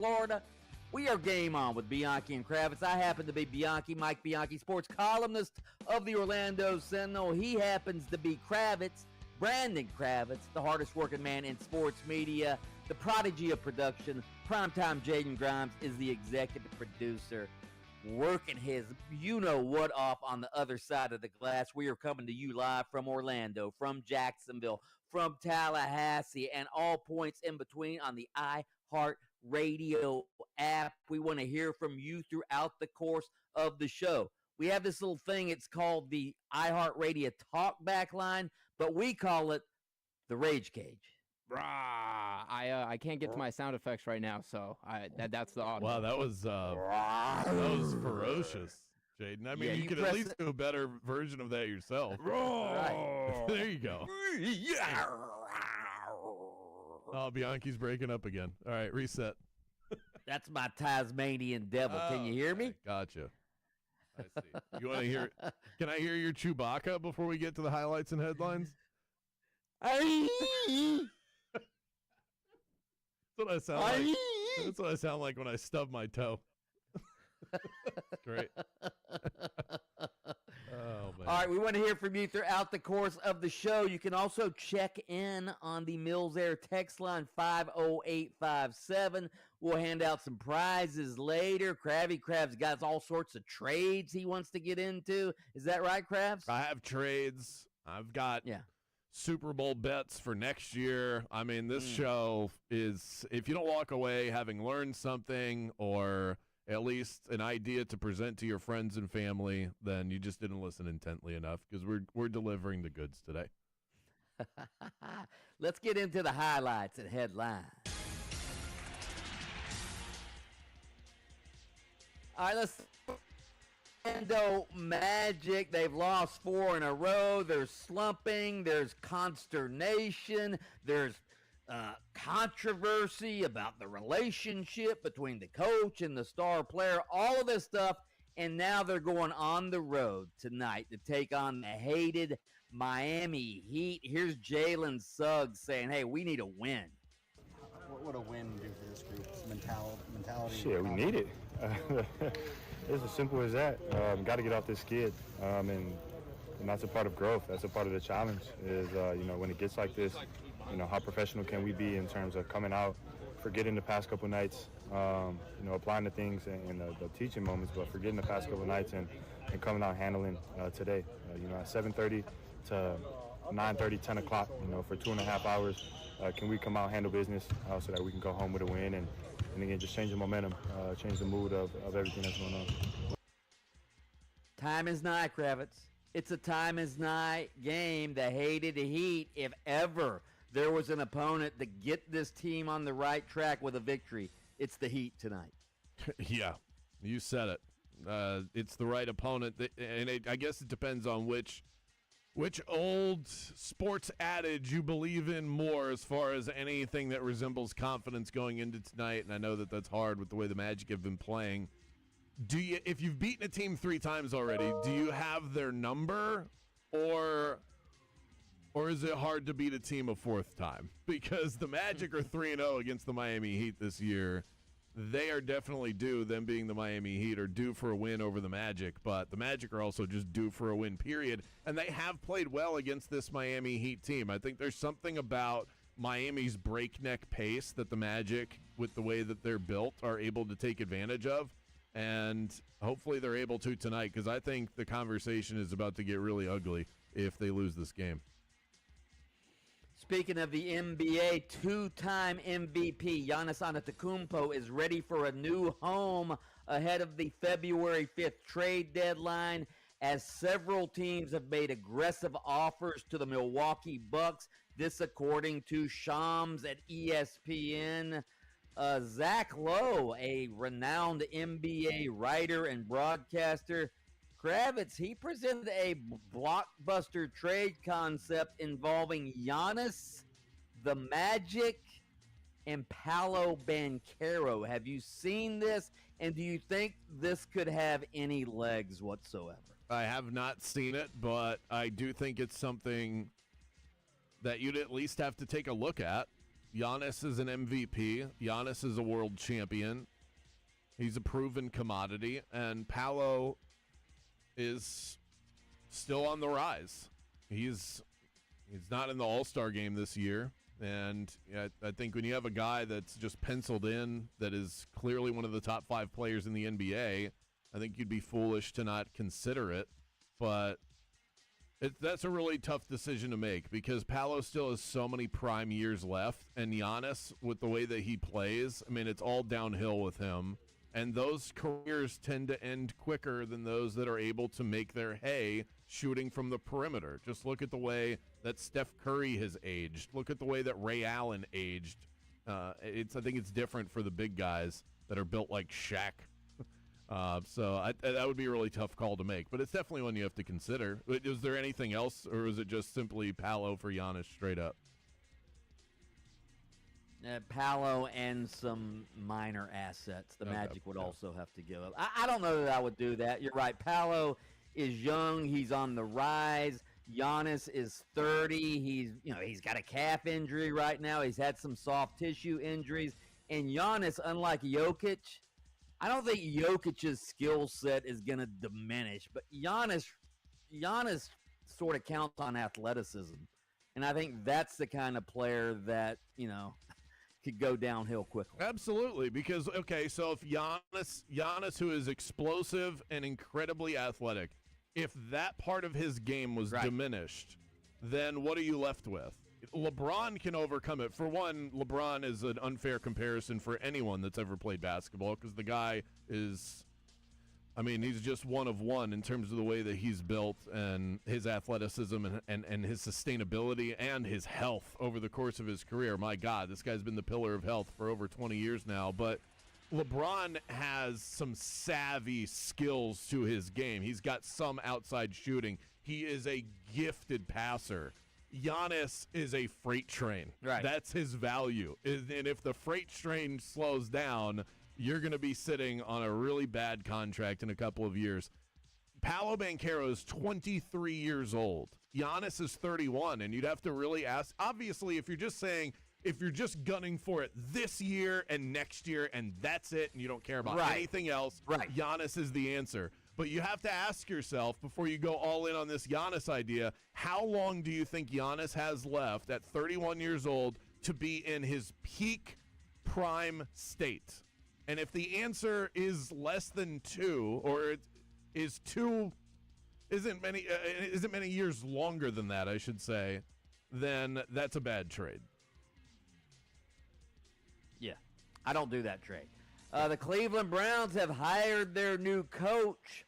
Florida. We are Game On with Bianchi and Kravitz. I happen to be Mike Bianchi, sports columnist of the Orlando Sentinel. He happens to be Kravitz, Brandon Kravitz, the hardest working man in sports media, the prodigy of production. Primetime Jaden Grimes is the executive producer, working his you-know-what off on the other side of the glass. We are coming to you live from Orlando, from Jacksonville, from Tallahassee, and all points in between on the iHeartRadio app. We want to hear from you throughout the course of the show. We have this little thing, it's called the iHeartRadio Talkback line, but we call it the Rage Cage. I can't get to my sound effects right now, so that's the audio. Wow, that was ferocious, Jaden. I mean, you could at least do a better version of that yourself. Right. There you go. Oh, Bianchi's breaking up again. All right, reset. That's my Tasmanian devil. Can you hear me? Gotcha. I see. You want to hear? Can I hear your Chewbacca before we get to the highlights and headlines? That's what I sound like. That's what I sound like when I stub my toe. Great. Oh, man. All right, we want to hear from you throughout the course of the show. You can also check in on the Mills Air text line 50857. We'll hand out some prizes later. Krav's got all sorts of trades he wants to get into. Is that right, Kravs? I have trades. I've got Super Bowl bets for next year. I mean, this show is, if you don't walk away having learned something or at least an idea to present to your friends and family, then you just didn't listen intently enough, because we're delivering the goods today. Let's get into the highlights and headlines. All right, let's Orlando Magic. They've lost 4 in a row. There's slumping. There's consternation. There's controversy about the relationship between the coach and the star player. All of this stuff. And now they're going on the road tonight to take on the hated Miami Heat. Here's Jalen Suggs saying, hey, we need a win. What would a win do for this group? Mentality? Shit, we need it. It's as simple as that. Got to get off this skid, and that's a part of growth. That's a part of the challenge. Is when it gets like this, how professional can we be in terms of coming out, forgetting the past couple nights, applying the things in the teaching moments, but forgetting the past couple nights and coming out handling today. At 7:30 to 9:30, 10 o'clock, for 2.5 hours, can we come out, handle business so that we can go home with a win and again, just change the momentum, change the mood of everything that's going on. Time is nigh, Kravitz. It's a time is nigh game. The hated Heat, if ever there was an opponent to get this team on the right track with a victory, it's the Heat tonight. Yeah, you said it. It's the right opponent, and I guess it depends on which old sports adage you believe in more as far as anything that resembles confidence going into tonight, and I know that that's hard with the way the Magic have been playing. If you've beaten a team 3 times already, do you have their number, or is it hard to beat a team a 4th time? Because the Magic are 3-0 against the Miami Heat this year. They are definitely due, them being the Miami Heat, are due for a win over the Magic, but the Magic are also just due for a win, period. And they have played well against this Miami Heat team. I think there's something about Miami's breakneck pace that the Magic, with the way that they're built, are able to take advantage of. And hopefully they're able to tonight, because I think the conversation is about to get really ugly if they lose this game. Speaking of the NBA, 2-time MVP Giannis Antetokounmpo is ready for a new home ahead of the February 5th trade deadline, as several teams have made aggressive offers to the Milwaukee Bucks. This according to Shams at ESPN. Zach Lowe, a renowned NBA writer and broadcaster, Kravitz, he presented a blockbuster trade concept involving Giannis, the Magic, and Paolo Banchero. Have you seen this, and do you think this could have any legs whatsoever? I have not seen it, but I do think it's something that you'd at least have to take a look at. Giannis is an MVP. Giannis is a world champion. He's a proven commodity, and Paolo is still on the rise. He's not in the All-Star game this year, and I think when you have a guy that's just penciled in that is clearly one of the top 5 players in the NBA, I think you'd be foolish to not consider it. But that's a really tough decision to make because Paolo still has so many prime years left, and Giannis, with the way that he plays, I mean, it's all downhill with him. And those careers tend to end quicker than those that are able to make their hay shooting from the perimeter. Just look at the way that Steph Curry has aged. Look at the way that Ray Allen aged. I think it's different for the big guys that are built like Shaq. So that would be a really tough call to make. But it's definitely one you have to consider. Is there anything else, or is it just simply Paolo for Giannis straight up? Paolo and some minor assets. The Magic would also have to give up. I don't know that I would do that. You're right. Paolo is young. He's on the rise. Giannis is 30. He's got a calf injury right now. He's had some soft tissue injuries. And Giannis, unlike Jokic, I don't think Jokic's skill set is going to diminish. But Giannis sort of counts on athleticism. And I think that's the kind of player that, could go downhill quickly. Absolutely, because, okay, so if Giannis, who is explosive and incredibly athletic, if that part of his game was diminished, then what are you left with? LeBron can overcome it. For one, LeBron is an unfair comparison for anyone that's ever played basketball because the guy is, he's just one of one in terms of the way that he's built and his athleticism and his sustainability and his health over the course of his career. My God, this guy's been the pillar of health for over 20 years now. But LeBron has some savvy skills to his game. He's got some outside shooting. He is a gifted passer. Giannis is a freight train. Right. That's his value. And if the freight train slows down, you're going to be sitting on a really bad contract in a couple of years. Paolo Banchero is 23 years old. Giannis is 31, and you'd have to really ask. Obviously, if you're just gunning for it this year and next year and that's it, and you don't care about anything else, Giannis is the answer. But you have to ask yourself, before you go all in on this Giannis idea, how long do you think Giannis has left at 31 years old to be in his peak prime state? And if the answer is less than 2, or isn't many years longer than that, I should say, then that's a bad trade. Yeah, I don't do that trade. The Cleveland Browns have hired their new coach,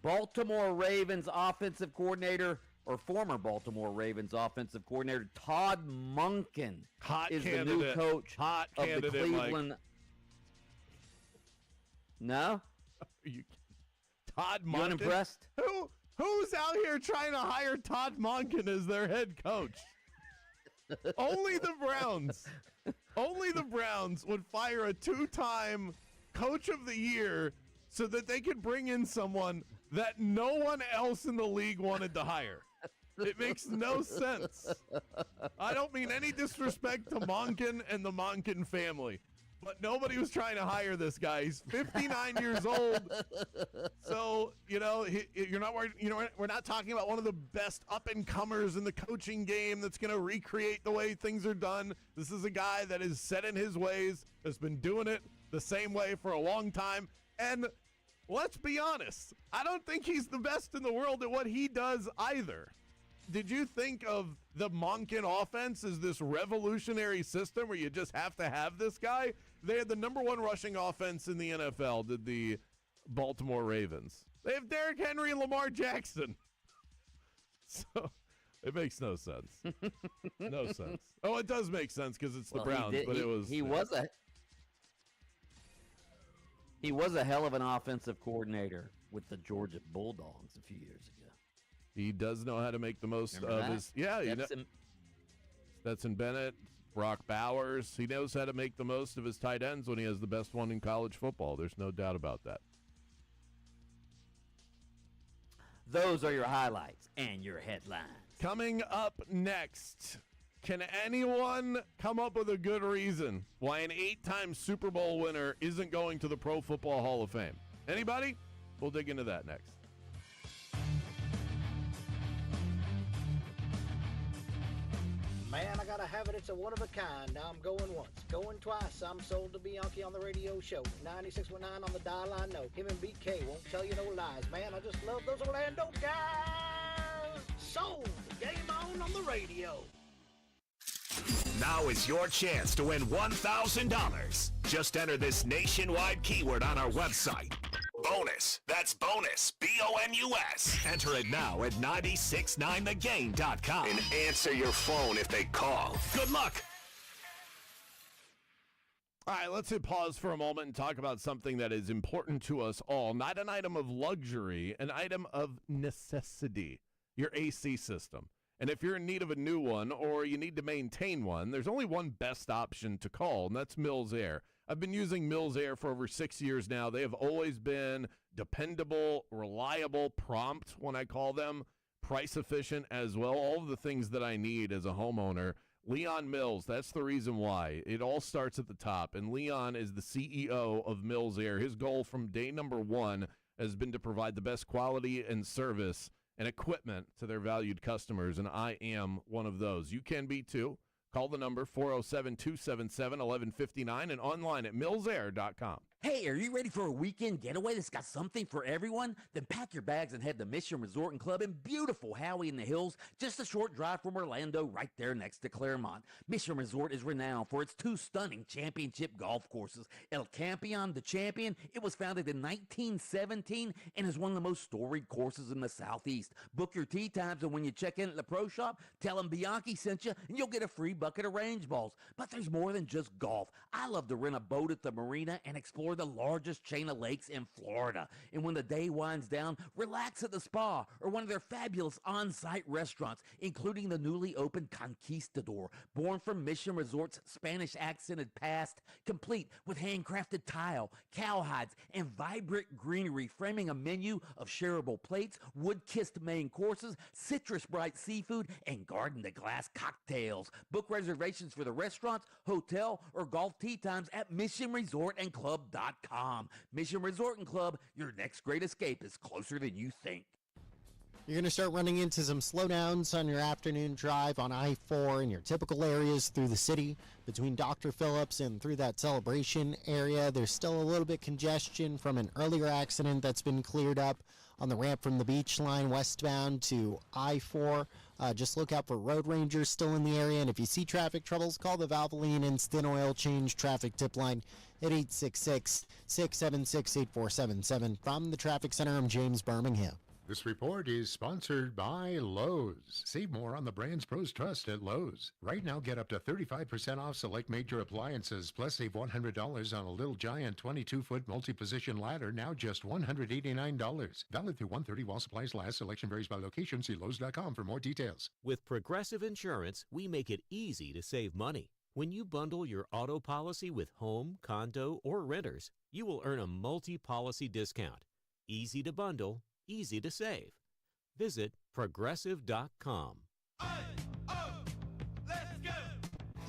Baltimore Ravens offensive coordinator, or former Baltimore Ravens offensive coordinator, Todd Monken is the new coach of the Cleveland. Mike. No? Todd Monken? You unimpressed? Who's out here trying to hire Todd Monken as their head coach? Only the Browns. Only the Browns would fire a 2-time coach of the year so that they could bring in someone that no one else in the league wanted to hire. It makes no sense. I don't mean any disrespect to Monken and the Monken family, but nobody was trying to hire this guy. He's 59 years old. So, you're not worried, we're not talking about one of the best up-and-comers in the coaching game that's going to recreate the way things are done. This is a guy that is set in his ways, has been doing it the same way for a long time. And let's be honest, I don't think he's the best in the world at what he does either. Did you think of the Monken offense as this revolutionary system where you just have to have this guy? They had the number 1 rushing offense in the NFL, did the Baltimore Ravens. They have Derrick Henry and Lamar Jackson. So it makes no sense. No sense. Oh, it does make sense because it's the Browns, but it was... He was a hell of an offensive coordinator with the Georgia Bulldogs a few years ago. He does know how to make the most of his... Yeah, Stetson Bennett, Brock Bowers. He knows how to make the most of his tight ends when he has the best one in college football. There's no doubt about that. Those are your highlights and your headlines. Coming up next, Can anyone come up with a good reason why an 8-time Super Bowl winner isn't going to the Pro Football Hall of Fame? Anybody? We'll dig into that next. Man, I gotta have it. It's a one of a kind. Now I'm going once, going twice. I'm sold to Bianchi on the radio show. 96.9 on the dial, I know. Him and BK won't tell you no lies. Man, I just love those Orlando guys. Sold. Game on the radio. Now is your chance to win $1,000. Just enter this nationwide keyword on our website. Bonus. That's bonus. B-O-N-U-S. Enter it now at 969thegame.com and answer your phone if they call. Good luck. All right, let's hit pause for a moment and talk about something that is important to us all. Not an item of luxury, an item of necessity. Your AC system. And if you're in need of a new one or you need to maintain one, there's only one best option to call, and that's Mills Air. I've been using Mills Air for over 6 years now. They have always been dependable, reliable, prompt when I call them, price efficient as well, all of the things that I need as a homeowner. Leon Mills, that's the reason why. It all starts at the top, and Leon is the CEO of Mills Air. His goal from day number one has been to provide the best quality and service and equipment to their valued customers, and I am one of those. You can be too. Call the number 407-277-1159 and online at millsair.com. Hey, are you ready for a weekend getaway that's got something for everyone? Then pack your bags and head to Mission Resort and Club in beautiful Howey in the Hills, just a short drive from Orlando, right there next to Claremont. Mission Resort is renowned for its 2 stunning championship golf courses. El Campeon, the champion, it was founded in 1917 and is one of the most storied courses in the Southeast. Book your tee times, and when you check in at the pro shop, tell them Bianchi sent you, and you'll get a free bucket of range balls. But there's more than just golf. I love to rent a boat at the marina and explore the largest chain of lakes in Florida. And when the day winds down, relax at the spa or one of their fabulous on-site restaurants, including the newly opened Conquistador, born from Mission Resort's Spanish-accented past, complete with handcrafted tile, cowhides, and vibrant greenery, framing a menu of shareable plates, wood-kissed main courses, citrus-bright seafood, and garden-to-glass cocktails. Book reservations for the restaurants, hotel, or golf tee times at missionresortandclub.com. Mission Resort and Club, your next great escape is closer than you think. You're going to start running into some slowdowns on your afternoon drive on I-4 in your typical areas through the city. Between Dr. Phillips and through that Celebration area, there's still a little bit congestion from an earlier accident that's been cleared up on the ramp from the beach line westbound to I-4. Just look out for road rangers still in the area, and if you see traffic troubles, call the Valvoline Instant Oil Change traffic tip line at 866-676-8477. From the Traffic Center, I'm James Birmingham. This report is sponsored by Lowe's. Save more on the brands pros trust at Lowe's. Right now, get up to 35% off select major appliances, plus save $100 on a Little Giant 22-foot multi-position ladder, now just $189. Valid through 1/30 while supplies last. Selection varies by location. See Lowe's.com for more details. With Progressive Insurance, we make it easy to save money. When you bundle your auto policy with home, condo, or renters, you will earn a multi-policy discount. Easy to bundle, easy to save. Visit Progressive.com.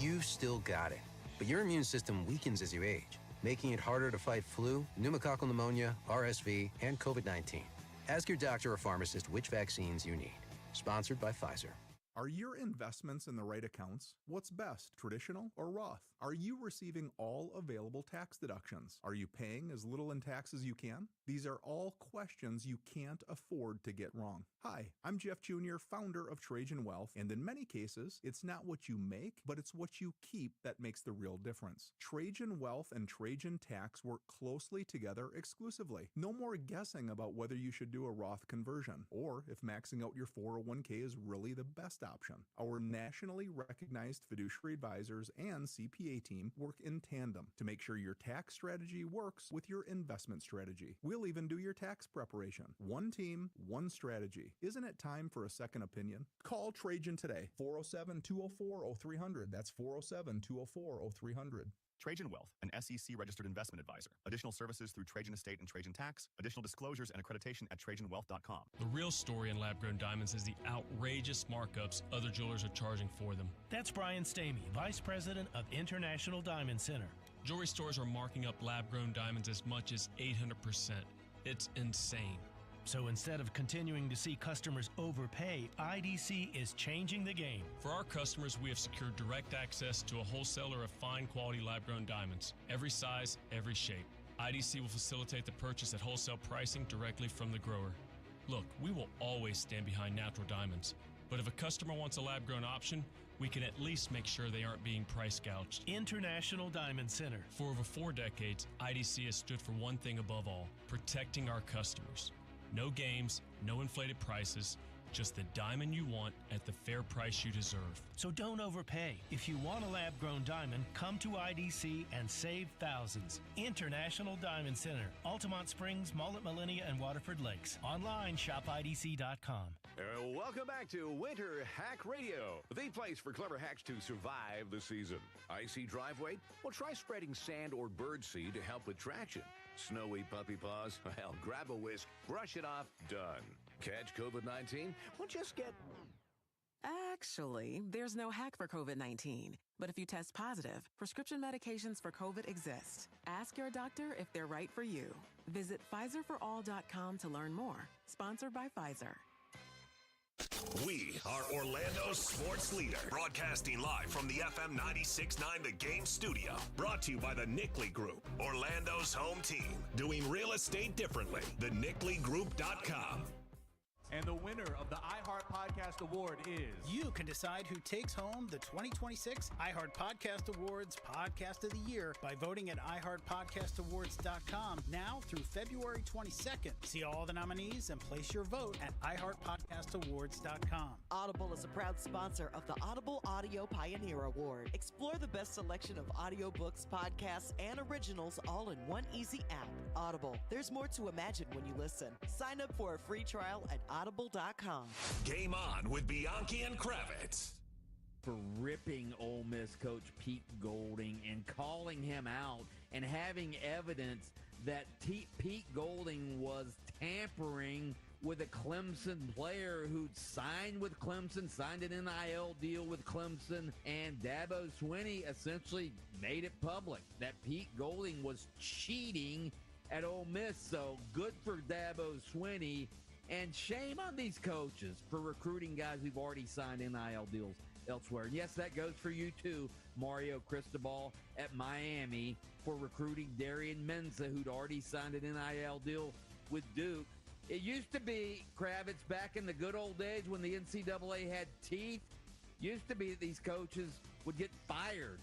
You've still got it, but your immune system weakens as you age, making it harder to fight flu, pneumococcal pneumonia, RSV, and COVID-19. Ask your doctor or pharmacist which vaccines you need. Sponsored by Pfizer. Are your investments in the right accounts? What's best, traditional or Roth? Are you receiving all available tax deductions? Are you paying as little in tax as you can? These are all questions you can't afford to get wrong. Hi, I'm Jeff Jr., founder of Trajan Wealth, and in many cases, it's not what you make, but it's what you keep that makes the real difference. Trajan Wealth and Trajan Tax work closely together exclusively. No more guessing about whether you should do a Roth conversion, or if maxing out your 401k is really the best option. Our nationally recognized fiduciary advisors and CPA team work in tandem to make sure your tax strategy works with your investment strategy. We'll even do your tax preparation. One team, one strategy. Isn't it time for a second opinion? Call Trajan today. 407-204-0300. That's 407-204-0300. Trajan Wealth, an SEC-registered investment advisor. Additional services through Trajan Estate and Trajan Tax. Additional disclosures and accreditation at TrajanWealth.com. The real story in lab-grown diamonds is the outrageous markups other jewelers are charging for them. That's Brian Stamey, Vice President of International Diamond Center. Jewelry stores are marking up lab-grown diamonds as much as 800%. It's insane. So instead of continuing to see customers overpay, IDC is changing the game. For our customers, we have secured direct access to a wholesaler of fine quality lab-grown diamonds. Every size, every shape. IDC will facilitate the purchase at wholesale pricing directly from the grower. Look, we will always stand behind natural diamonds. But if a customer wants a lab-grown option, we can at least make sure they aren't being price gouged. International Diamond Center. For over 4 decades, IDC has stood for one thing above all, protecting our customers. No games, no inflated prices, just the diamond you want at the fair price you deserve. So don't overpay. If you want a lab-grown diamond, come to IDC and save thousands. International Diamond Center, Altamont Springs, Mullet, Millennia, and Waterford Lakes. Online, shopidc.com. Welcome back to Winter Hack Radio, the place for clever hacks to survive the season. Icy driveway? Well, try spreading sand or birdseed to help with traction. Snowy puppy paws? Well, grab a whisk, brush it off, done. Catch COVID-19? Well, just get... Actually, there's no hack for COVID-19. But if you test positive, prescription medications for COVID exist. Ask your doctor if they're right for you. Visit PfizerForAll.com to learn more. Sponsored by Pfizer. We are Orlando's sports leader, broadcasting live from the FM 96.9 The Game studio. Brought to you by the Nickley Group, Orlando's home team, doing real estate differently. TheNickleyGroup.com. And the winner of the iHeart Podcast Award is... You can decide who takes home the 2026 iHeart Podcast Awards Podcast of the Year by voting at iHeartPodcastAwards.com now through February 22nd. See all the nominees and place your vote at iHeartPodcastAwards.com. Audible is a proud sponsor of the Audible Audio Pioneer Award. Explore the best selection of audiobooks, podcasts, and originals all in one easy app. Audible. There's more to imagine when you listen. Sign up for a free trial at audible.com. Game on with Bianchi and Kravitz. For ripping Ole Miss coach Pete Golding and calling him out and having evidence that Pete Golding was tampering with a Clemson player who'd signed with Clemson, signed an NIL deal with Clemson, and Dabo Swinney essentially made it public that Pete Golding was cheating at Ole Miss. So good for Dabo Swinney. And shame on these coaches for recruiting guys who've already signed NIL deals elsewhere. And yes, that goes for you too, Mario Cristobal at Miami, for recruiting Darian Menza, who'd already signed an NIL deal with Duke. It used to be, Kravitz, back in the good old days when the NCAA had teeth, used to be that these coaches would get fired.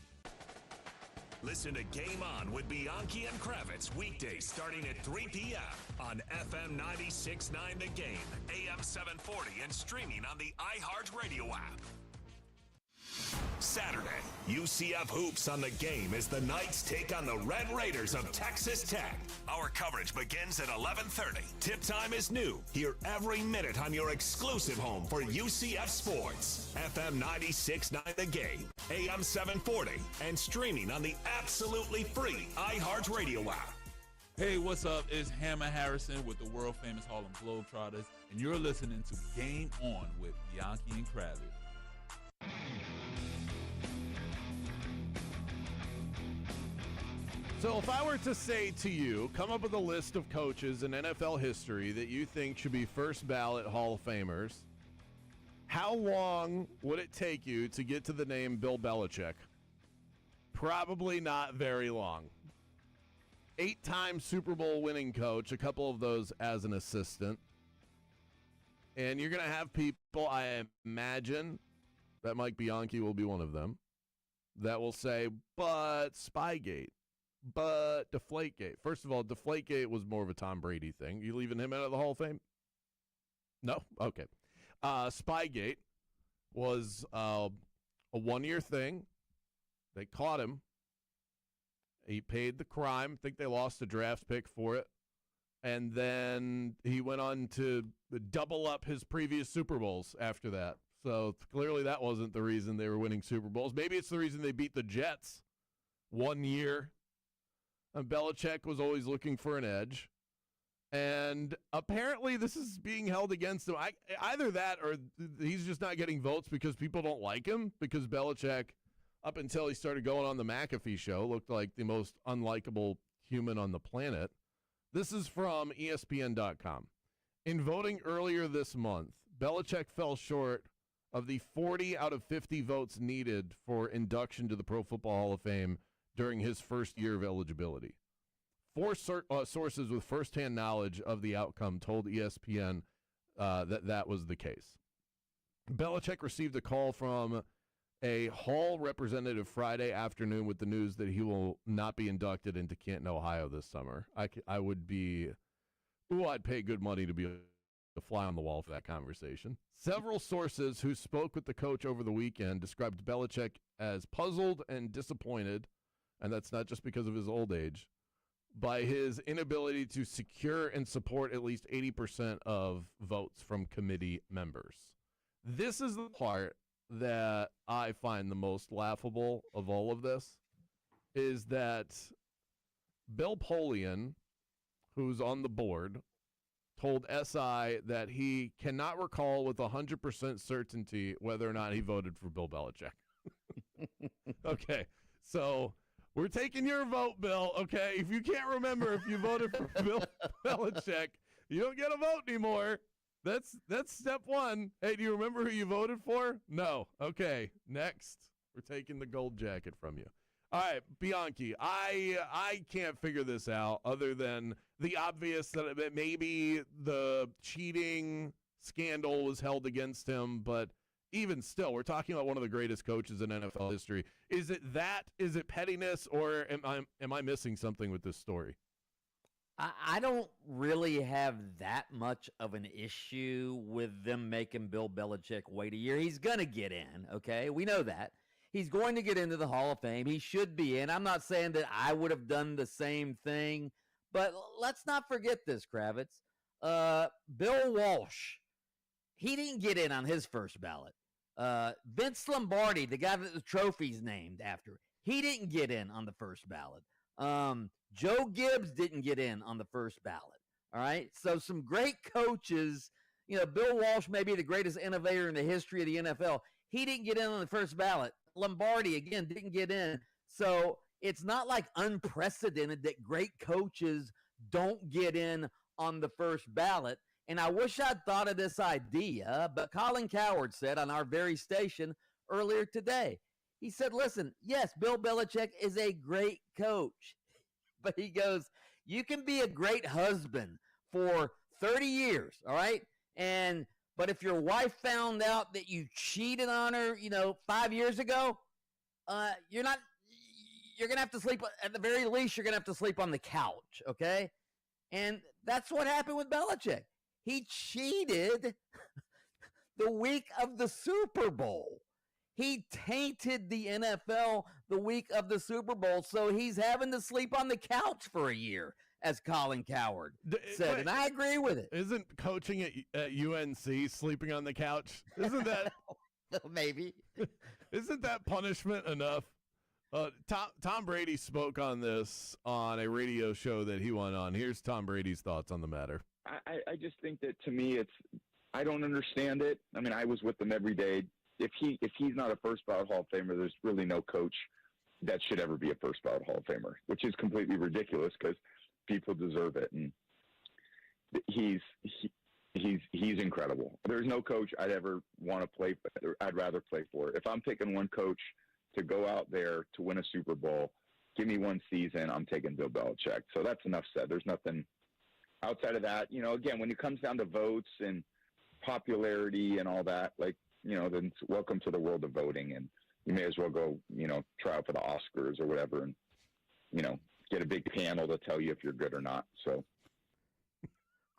Listen to Game On with Bianchi and Kravitz weekdays starting at 3 p.m. on FM 96.9 The Game, AM 740, and streaming on the iHeartRadio app. Saturday, UCF Hoops on The Game as the Knights take on the Red Raiders of Texas Tech. Our coverage begins at 11:30. Tip time is new. Hear every minute on your exclusive home for UCF Sports. FM 96.9 The Game, AM 740, and streaming on the absolutely free iHeartRadio app. Hey, what's up? It's Hammer Harrison with the world-famous Harlem Globetrotters, and you're listening to Game On with Bianchi and Kravitz. So if I were to say to you, come up with a list of coaches in NFL history that you think should be first ballot Hall of Famers, how long would it take you to get to the name Bill Belichick? Probably not very long. 8-time Super Bowl winning coach, a couple of those as an assistant. And you're going to have people, I imagine, that Mike Bianchi will be one of them, that will say, but Spygate. But Deflategate. First of all, Deflategate was more of a Tom Brady thing. You leaving him out of the Hall of Fame? No? Okay. Spygate was a one-year thing. They caught him. He paid the crime. I think they lost a draft pick for it. And then he went on to double up his previous Super Bowls after that. So clearly that wasn't the reason they were winning Super Bowls. Maybe it's the reason they beat the Jets 1 year. And Belichick was always looking for an edge. And apparently this is being held against him. Either that or he's just not getting votes because people don't like him, because Belichick, up until he started going on the McAfee show, looked like the most unlikable human on the planet. This is from ESPN.com. In voting earlier this month, Belichick fell short of the 40 out of 50 votes needed for induction to the Pro Football Hall of Fame during his first year of eligibility. Four sources with firsthand knowledge of the outcome told ESPN that was the case. Belichick received a call from a Hall representative Friday afternoon with the news that he will not be inducted into Canton, Ohio this summer. I'd pay good money to be a fly on the wall for that conversation. Several sources who spoke with the coach over the weekend described Belichick as puzzled and disappointed, and that's not just because of his old age, by his inability to secure and support at least 80% of votes from committee members. This is the part that I find the most laughable of all of this, is that Bill Polian, who's on the board, told SI that he cannot recall with 100% certainty whether or not he voted for Bill Belichick. Okay, so we're taking your vote, Bill, okay? If you can't remember if you voted for Bill Belichick, you don't get a vote anymore. That's step one. Hey, do you remember who you voted for? No. Okay, next. We're taking the gold jacket from you. All right, Bianchi, I can't figure this out other than the obvious that maybe the cheating scandal was held against him, but even still, we're talking about one of the greatest coaches in NFL history. Is it that? Is it pettiness? Or am I missing something with this story? I don't really have that much of an issue with them making Bill Belichick wait a year. He's going to get in, okay? We know that. He's going to get into the Hall of Fame. He should be in. I'm not saying that I would have done the same thing, but let's not forget this, Kravitz. Bill Walsh, he didn't get in on his first ballot. Vince Lombardi, the guy that the trophy's named after, he didn't get in on the first ballot. Joe Gibbs didn't get in on the first ballot. All right. So some great coaches, Bill Walsh may be the greatest innovator in the history of the NFL. He didn't get in on the first ballot. Lombardi, again, didn't get in. So it's not like unprecedented that great coaches don't get in on the first ballot. And I wish I'd thought of this idea, but Colin Cowherd said on our very station earlier today, he said, listen, yes, Bill Belichick is a great coach, but he goes, you can be a great husband for 30 years, all right? But if your wife found out that you cheated on her, 5 years ago, you're going to have to sleep, at the very least, you're going to have to sleep on the couch, okay? And that's what happened with Belichick. He cheated the week of the Super Bowl. He tainted the NFL the week of the Super Bowl, so he's having to sleep on the couch for a year, as Colin Cowherd said, and I agree with it. Isn't coaching at UNC sleeping on the couch? Isn't that maybe? Isn't that punishment enough? Tom Brady spoke on this on a radio show that he went on. Here's Tom Brady's thoughts on the matter. I just think that, to me, I don't understand it. I mean, I was with them every day. If he's not a first ballot Hall of Famer, there's really no coach that should ever be a first ballot Hall of Famer, which is completely ridiculous because people deserve it, and he's incredible. There's no coach I'd ever want to play for. I'd rather play for. If I'm picking one coach to go out there to win a Super Bowl, give me one season, I'm taking Bill Belichick. So that's enough said. There's nothing outside of that. Again, when it comes down to votes and popularity and all that, then welcome to the world of voting, and you may as well go, try out for the Oscars or whatever, and, get a big panel to tell you if you're good or not. So,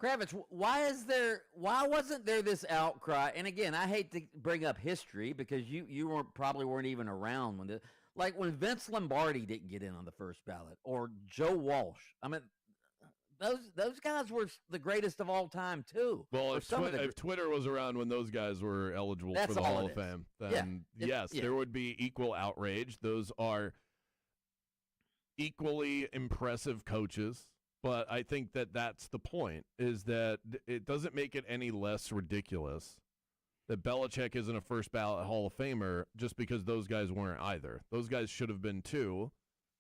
Kravitz, why wasn't there this outcry? And again, I hate to bring up history because you probably weren't even around when Vince Lombardi didn't get in on the first ballot, or Joe Walsh. I mean, those guys were the greatest of all time too. Well, if Twitter was around when those guys were eligible for the Hall of Fame, then yes, there would be equal outrage. Those are equally impressive coaches, but I think that that's the point, is that it doesn't make it any less ridiculous that Belichick isn't a first ballot Hall of Famer just because those guys weren't either. Those guys should have been too.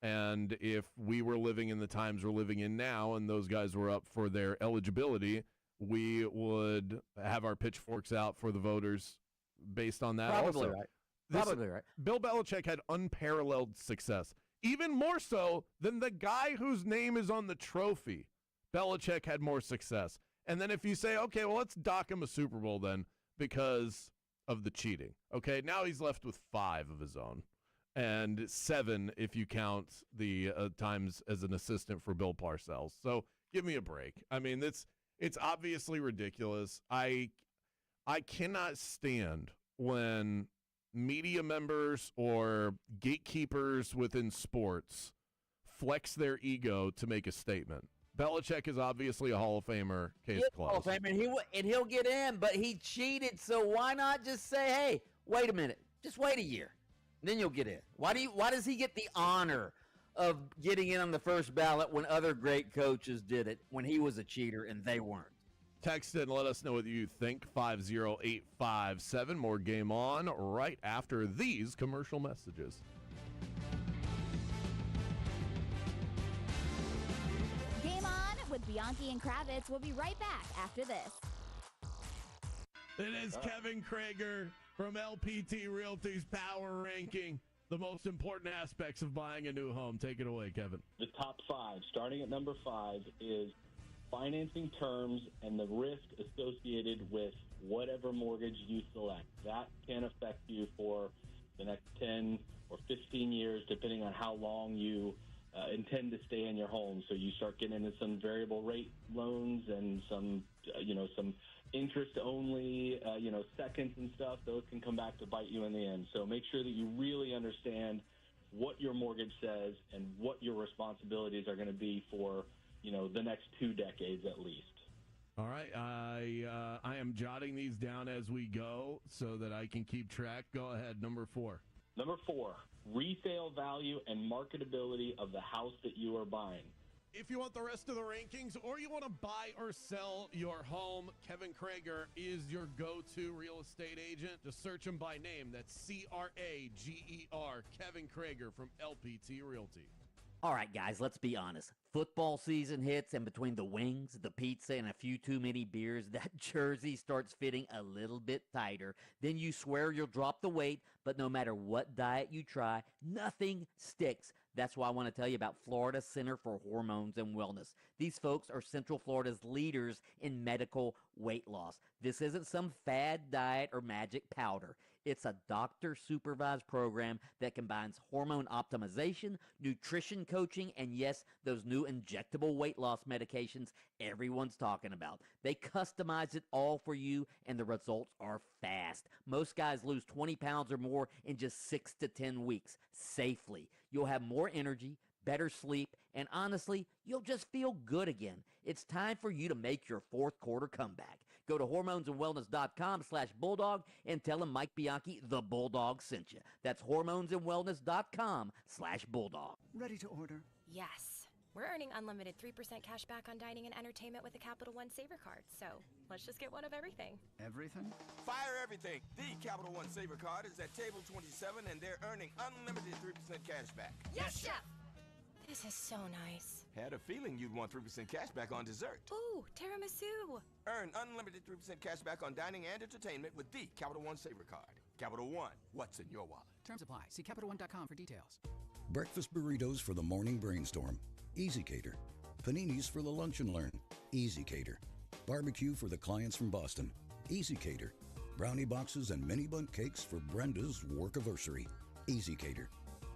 And if we were living in the times we're living in now and those guys were up for their eligibility, we would have our pitchforks out for the voters based on that. Probably also. right. This- Probably right. Bill Belichick had unparalleled success, even more so than the guy whose name is on the trophy. Belichick had more success. And then if you say, okay, well, let's dock him a Super Bowl then because of the cheating. Okay, now he's left with 5 of his own, and 7 if you count the times as an assistant for Bill Parcells. So give me a break. I mean, it's obviously ridiculous. I cannot stand when media members or gatekeepers within sports flex their ego to make a statement. Belichick is obviously a Hall of Famer. Case closed. Hall of Famer, and he'll get in, but he cheated. So why not just say, "Hey, wait a minute, just wait a year, then you'll get in"? Why does he get the honor of getting in on the first ballot when other great coaches did it when he was a cheater and they weren't? Text and let us know what you think. 50857. More Game On right after these commercial messages. Game On with Bianchi and Kravitz. We'll be right back after this. It is Kevin Krager from LPT Realty's Power Ranking. The most important aspects of buying a new home. Take it away, Kevin. The top 5, starting at number 5, is financing terms and the risk associated with whatever mortgage you select. That can affect you for the next 10 or 15 years, depending on how long you intend to stay in your home. So you start getting into some variable rate loans and some interest only, seconds and stuff. Those can come back to bite you in the end. So make sure that you really understand what your mortgage says and what your responsibilities are going to be for, the next 2 decades at least. All right. I am jotting these down as we go so that I can keep track. Go ahead. Number 4. Number 4, resale value and marketability of the house that you are buying. If you want the rest of the rankings or you want to buy or sell your home, Kevin Krager is your go-to real estate agent. Just search him by name. That's Krager, Kevin Krager from LPT Realty. All right, guys, let's be honest. Football season hits, and between the wings, the pizza, and a few too many beers, that jersey starts fitting a little bit tighter. Then you swear you'll drop the weight, but no matter what diet you try, nothing sticks. That's why I want to tell you about Florida Center for Hormones and Wellness. These folks are Central Florida's leaders in medical weight loss. This isn't some fad diet or magic powder. It's a doctor-supervised program that combines hormone optimization, nutrition coaching, and yes, those new injectable weight loss medications everyone's talking about. They customize it all for you, and the results are fast. Most guys lose 20 pounds or more in just 6 to 10 weeks, safely. You'll have more energy, better sleep, and honestly, you'll just feel good again. It's time for you to make your fourth quarter comeback. Go to hormonesandwellness.com/bulldog and tell them Mike Bianchi, the Bulldog, sent you. That's hormonesandwellness.com/bulldog. Ready to order? Yes. We're earning unlimited 3% cash back on dining and entertainment with a Capital One Saver card. So let's just get one of everything. Everything? Fire everything. The Capital One Saver card is at table 27, and they're earning unlimited 3% cash back. Yes, Chef! This is so nice. Had a feeling you'd want 3% cash back on dessert. Ooh, tiramisu. Earn unlimited 3% cash back on dining and entertainment with the Capital One Saver card. Capital One, what's in your wallet? Terms apply. See CapitalOne.com for details. Breakfast burritos for the morning brainstorm. Easy Cater. Paninis for the lunch and learn. Easy Cater. Barbecue for the clients from Boston. Easy Cater. Brownie boxes and mini bundt cakes for Brenda's workiversary. Easy Cater.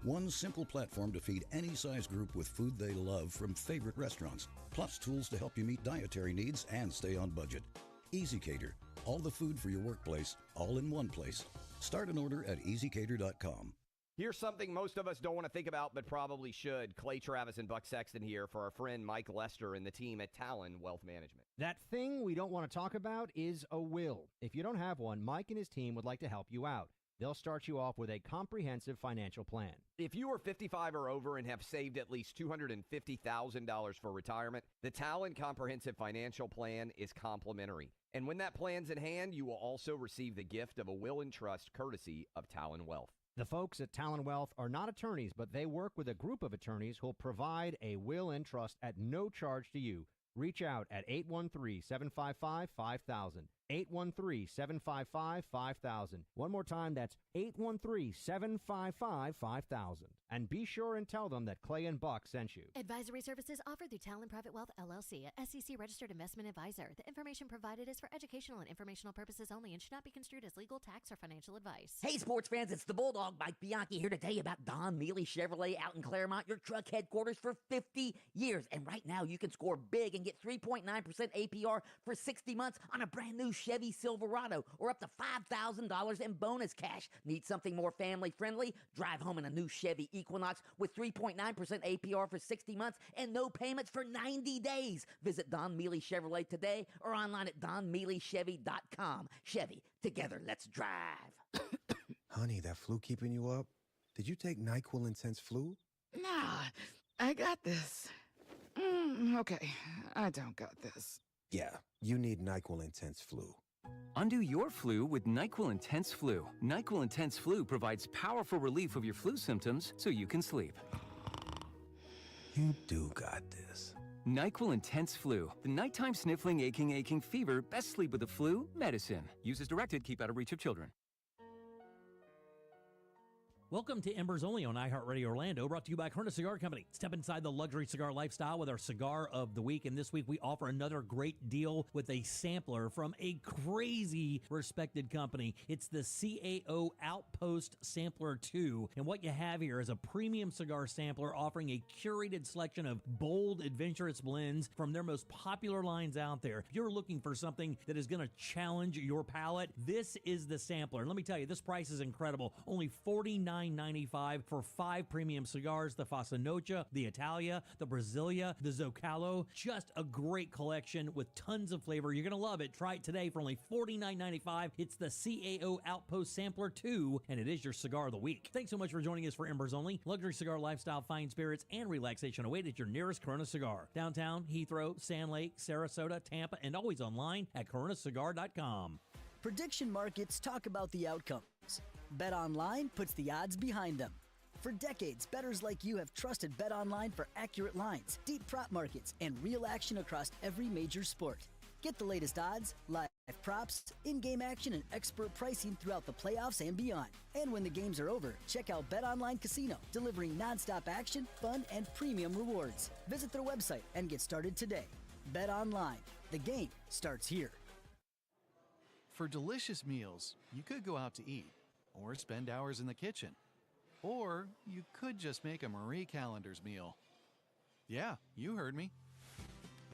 One simple platform to feed any size group with food they love from favorite restaurants, plus tools to help you meet dietary needs and stay on budget. Easy Cater. All the food for your workplace, all in one place. Start an order at easycater.com. Here's something most of us don't want to think about, but probably should. Clay Travis and Buck Sexton here for our friend Mike Lester and the team at Talon Wealth Management. That thing we don't want to talk about is a will. If you don't have one, Mike and his team would like to help you out. They'll start you off with a comprehensive financial plan. If you are 55 or over and have saved at least $250,000 for retirement, the Talon Comprehensive Financial Plan is complimentary. And when that plan's in hand, you will also receive the gift of a will and trust courtesy of Talon Wealth. The folks at Talon Wealth are not attorneys, but they work with a group of attorneys who'll provide a will and trust at no charge to you. Reach out at 813-755-5000. 813-755-5000. One more time, that's 813-755-5000. And be sure and tell them that Clay and Buck sent you. Advisory services offered through Talon Private Wealth, LLC, a SEC-registered investment advisor. The information provided is for educational and informational purposes only and should not be construed as legal, tax, or financial advice. Hey, sports fans, it's the Bulldog Mike Bianchi here to tell you about Don Mealy Chevrolet out in Claremont, your truck headquarters for 50 years. And right now, you can score big and get 3.9% APR for 60 months on a brand new Chevy Silverado, or up to $5,000 in bonus cash. Need something more family-friendly? Drive home in a new Chevy Equinox with 3.9% APR for 60 months and no payments for 90 days. Visit Don Mealy Chevrolet today or online at donmealychevy.com. Chevy, together, let's drive. Honey, that flu keeping you up? Did you take NyQuil Intense Flu? Nah, I got this. Okay, I don't got this. Yeah, you need NyQuil Intense Flu. Undo your flu with NyQuil Intense Flu. NyQuil Intense Flu provides powerful relief of your flu symptoms so you can sleep. You do got this. NyQuil Intense Flu. The nighttime sniffling, aching fever. Best sleep with the flu medicine. Use as directed. Keep out of reach of children. Welcome to Embers Only on iHeartRadio Orlando, brought to you by Corona Cigar Company. Step inside the luxury cigar lifestyle with our Cigar of the Week. And this week we offer another great deal with a sampler from a crazy respected company. It's the CAO Outpost Sampler 2. And what you have here is a premium cigar sampler offering a curated selection of bold, adventurous blends from their most popular lines out there. If you're looking for something that is going to challenge your palate, this is the sampler. And let me tell you, this price is incredible. Only $49.95 for 5 premium cigars, the Fassa Noche, the Italia, the Brasilia, the Zocalo. Just a great collection with tons of flavor. You're going to love it. Try it today for only $49.95. It's the CAO Outpost Sampler 2, and it is your cigar of the week. Thanks so much for joining us for Embers Only. Luxury cigar lifestyle, fine spirits, and relaxation await at your nearest Corona Cigar. Downtown, Heathrow, Sand Lake, Sarasota, Tampa, and always online at coronacigar.com. Prediction markets talk about the outcomes. BetOnline puts the odds behind them. For decades, bettors like you have trusted BetOnline for accurate lines, deep prop markets, and real action across every major sport. Get the latest odds, live props, in-game action, and expert pricing throughout the playoffs and beyond. And when the games are over, check out BetOnline Casino, delivering nonstop action, fun, and premium rewards. Visit their website and get started today. BetOnline. The game starts here. For delicious meals, you could go out to eat or spend hours in the kitchen. Or you could just make a Marie Callender's meal. Yeah, you heard me.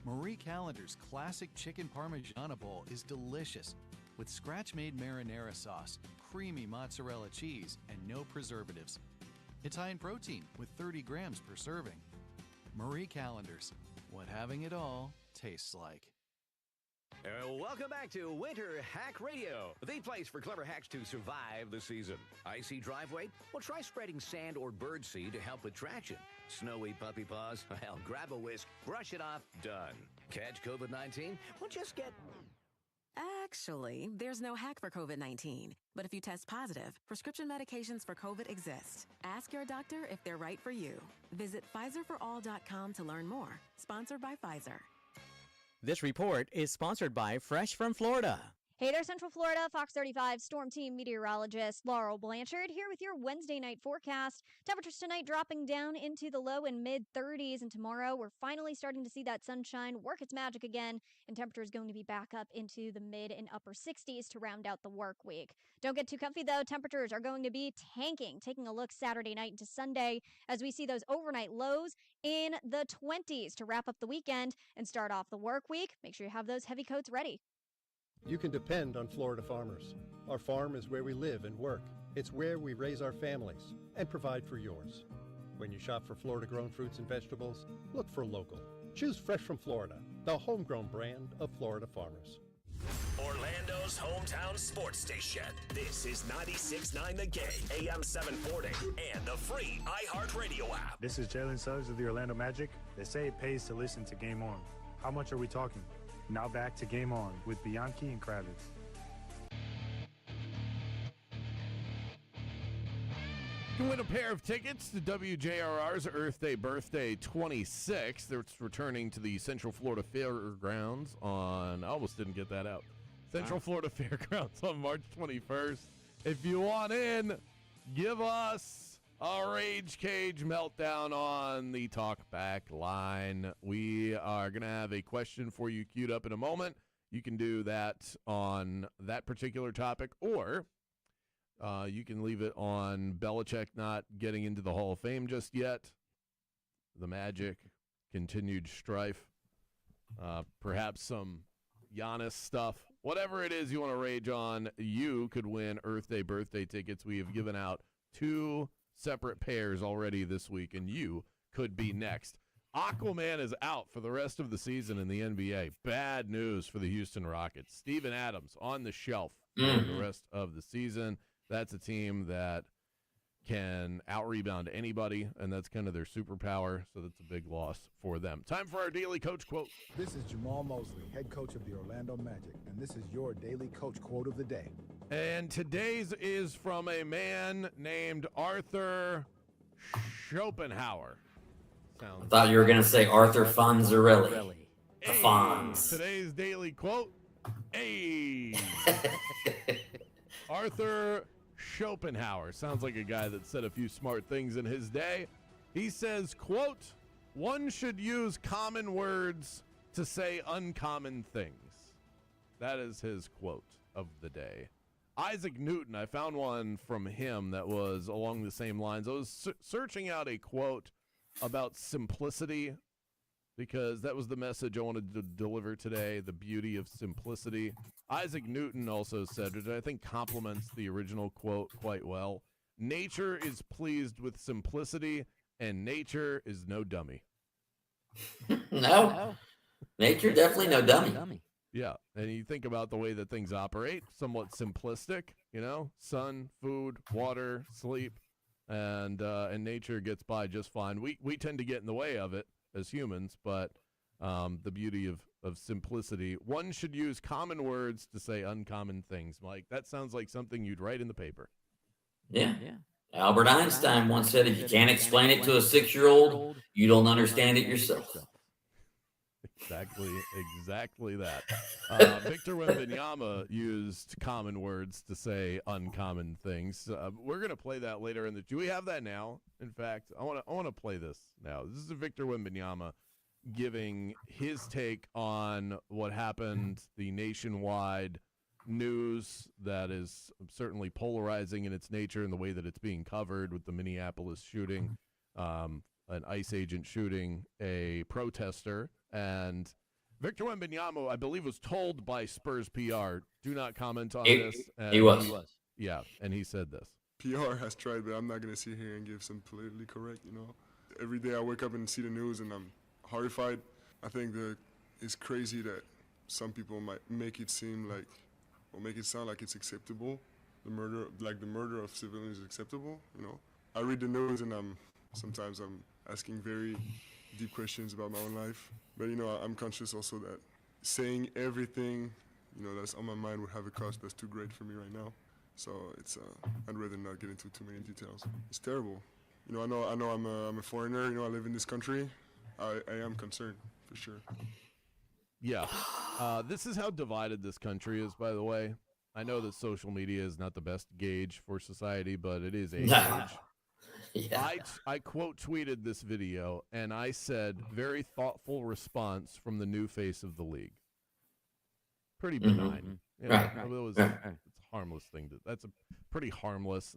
Marie Callender's classic chicken parmigiana bowl is delicious with scratch-made marinara sauce, creamy mozzarella cheese, and no preservatives. It's high in protein with 30 grams per serving. Marie Callender's, what having it all tastes like. Welcome back to Winter Hack Radio, the place for clever hacks to survive the season. Icy driveway? Well, try spreading sand or birdseed to help with traction. Snowy puppy paws? Well, grab a whisk, brush it off, done. Catch COVID-19? Well, just get... Actually, there's no hack for COVID-19. But if you test positive, prescription medications for COVID exist. Ask your doctor if they're right for you. Visit PfizerForAll.com to learn more. Sponsored by Pfizer. This report is sponsored by Fresh from Florida. Hey there, Central Florida. Fox 35 Storm Team meteorologist Laurel Blanchard here with your Wednesday night forecast. Temperatures tonight dropping down into the low and mid-30s, and tomorrow we're finally starting to see that sunshine work its magic again, and temperatures going to be back up into the mid and upper 60s to round out the work week. Don't get too comfy though. Temperatures are going to be tanking. Taking a look Saturday night into Sunday as we see those overnight lows in the 20s to wrap up the weekend and start off the work week. Make sure you have those heavy coats ready. You can depend on Florida farmers. Our farm is where we live and work. It's where we raise our families and provide for yours. When you shop for Florida-grown fruits and vegetables, look for local. Choose Fresh from Florida, the homegrown brand of Florida farmers. Orlando's hometown sports station. This is 96.9 The Game, AM 740, and the free iHeartRadio app. This is Jalen Suggs of the Orlando Magic. They say it pays to listen to Game On. How much are we talking? Now back to Game On with Bianchi and Kravitz. You can win a pair of tickets to WJRR's Earth Day Birthday 26. It's returning to the Central Florida Fairgrounds on, I almost didn't get that out, Central Florida Fairgrounds on March 21st. If you want in, give us a Rage Cage meltdown on the talkback line. We are going to have a question for you queued up in a moment. You can do that on that particular topic, or you can leave it on Belichick not getting into the Hall of Fame just yet, the Magic, continued strife, perhaps some Giannis stuff. Whatever it is you want to rage on, you could win Earth Day birthday tickets. We have given out 2 separate pairs already this week, and you could be next. Aquaman is out for the rest of the season in the NBA. Bad news for the Houston Rockets. Steven Adams on the shelf for the rest of the season. That's a team that can out-rebound anybody, and that's kind of their superpower, so that's a big loss for them. Time for our Daily Coach Quote. This is Jamal Mosley, head coach of the Orlando Magic, and this is your Daily Coach Quote of the day. And today's is from a man named Arthur Schopenhauer. I thought you were going to say Arthur Fonzarelli. The Fonz. Today's Daily Quote. Hey. Arthur Schopenhauer. Sounds like a guy that said a few smart things in his day. He says, quote, "One should use common words to say uncommon things." That is his quote of the day. Isaac Newton, I found one from him that was along the same lines. I was searching out a quote about simplicity because that was the message I wanted to deliver today, the beauty of simplicity. Isaac Newton also said, which I think complements the original quote quite well, "Nature is pleased with simplicity, and nature is no dummy." No. Nature definitely no dummy. Yeah, and you think about the way that things operate, somewhat simplistic, you know, sun, food, water, sleep, and nature gets by just fine. We tend to get in the way of it as humans, but the beauty of simplicity. One should use common words to say uncommon things. Mike, that sounds like something you'd write in the paper. Yeah. Albert Einstein once said, if you can't explain it to a 6-year-old, you don't understand it yourself. Exactly that. Victor Wembanyama used common words to say uncommon things. We're going to play that later in the. Do we have that now? In fact, I want to play this now. This is Victor Wembanyama giving his take on what happened, the nationwide news that is certainly polarizing in its nature and the way that it's being covered with the Minneapolis shooting, an ICE agent shooting a protester. And Victor Wembanyama, I believe, was told by Spurs PR, do not comment on this. And he was. Yeah, and he said this. PR has tried, but I'm not going to sit here and give some politically correct, Every day I wake up and see the news and I'm horrified. I think that it's crazy that some people might make it seem like, or make it sound like it's acceptable. The murder of civilians is acceptable, I read the news and sometimes I'm asking very deep questions about my own life. But, I'm conscious also that saying everything, that's on my mind would have a cost that's too great for me right now. So I'd rather not get into too many details. It's terrible. I know I'm a foreigner, I live in this country. I am concerned, for sure. Yeah. This is how divided this country is, by the way. I know that social media is not the best gauge for society, but it is a gauge. Yeah. I quote tweeted this video, and I said, very thoughtful response from the new face of the league. Pretty benign. It's a harmless thing. That's a pretty harmless,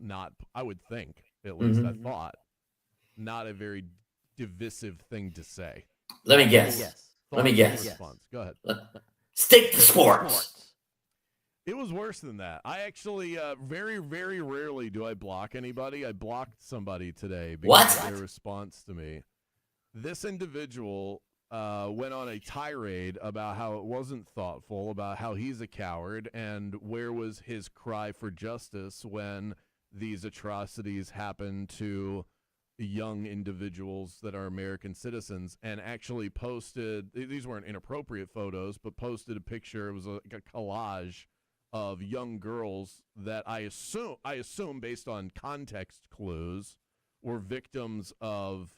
I would think, at least I thought, not a very divisive thing to say. Let me guess. Response. Go ahead. Stick to sports. It was worse than that. I actually, very, very rarely do I block anybody. I blocked somebody today because of their response to me. This individual went on a tirade about how it wasn't thoughtful, about how he's a coward, and where was his cry for justice when these atrocities happen to young individuals that are American citizens, and actually posted, these weren't inappropriate photos, but posted a picture. It was like a collage of young girls that I assume based on context clues were victims of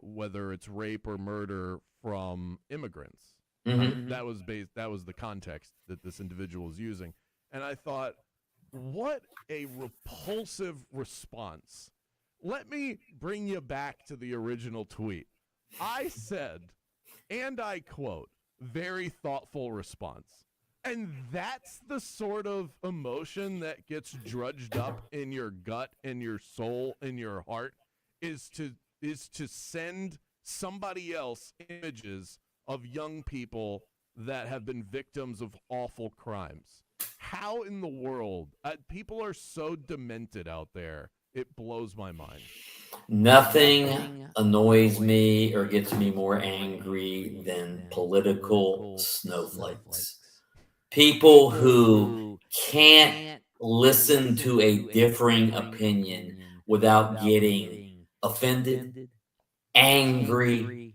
whether it's rape or murder from immigrants. Mm-hmm. That was the context that this individual was using. And I thought, what a repulsive response. Let me bring you back to the original tweet. I said, and I quote, very thoughtful response. And that's the sort of emotion that gets drudged up in your gut, in your soul, in your heart, is to send somebody else images of young people that have been victims of awful crimes. How in the world? People are so demented out there. It blows my mind. Nothing annoys me or gets me more angry than political snowflakes. People who can't listen to a differing opinion without getting offended, angry,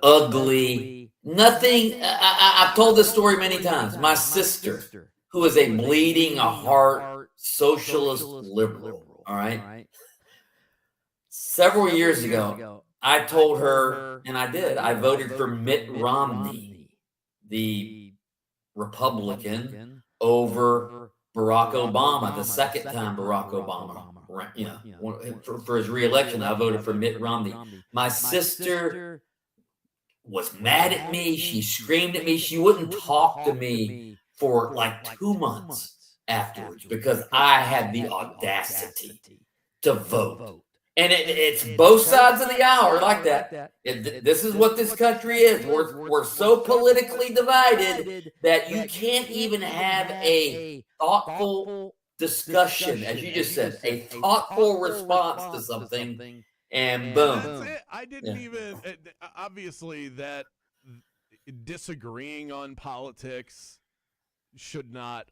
ugly. Nothing. I've told this story many times. My sister, who is a bleeding heart socialist liberal, all right? Several years ago, I told her, and I did, I voted for Mitt Romney, the Republican, over Barack Obama, the second time Barack Obama, for his reelection. I voted for Mitt Romney. My sister was mad at me. She screamed at me. She wouldn't talk to me for like 2 months afterwards because I had the audacity to vote. And it's both sides of the aisle like that. This is what this country is. We're so politically divided that you can't even have a thoughtful discussion, as you just said, a thoughtful response to something, and boom. That's it. I didn't even, obviously, that disagreeing on politics should not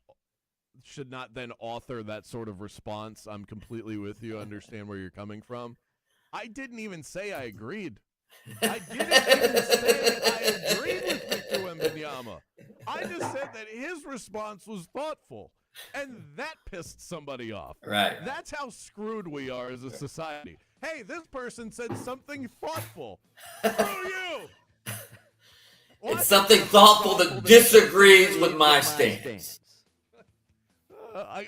then author that sort of response. I'm completely with you. I understand where you're coming from. I didn't even say I agreed. I didn't even say I agreed with Victor Wembanyama. I just said that his response was thoughtful, and that pissed somebody off. Right. That's how screwed we are as a society. Hey, this person said something thoughtful. Screw you. It's something thoughtful that disagrees with my stance. I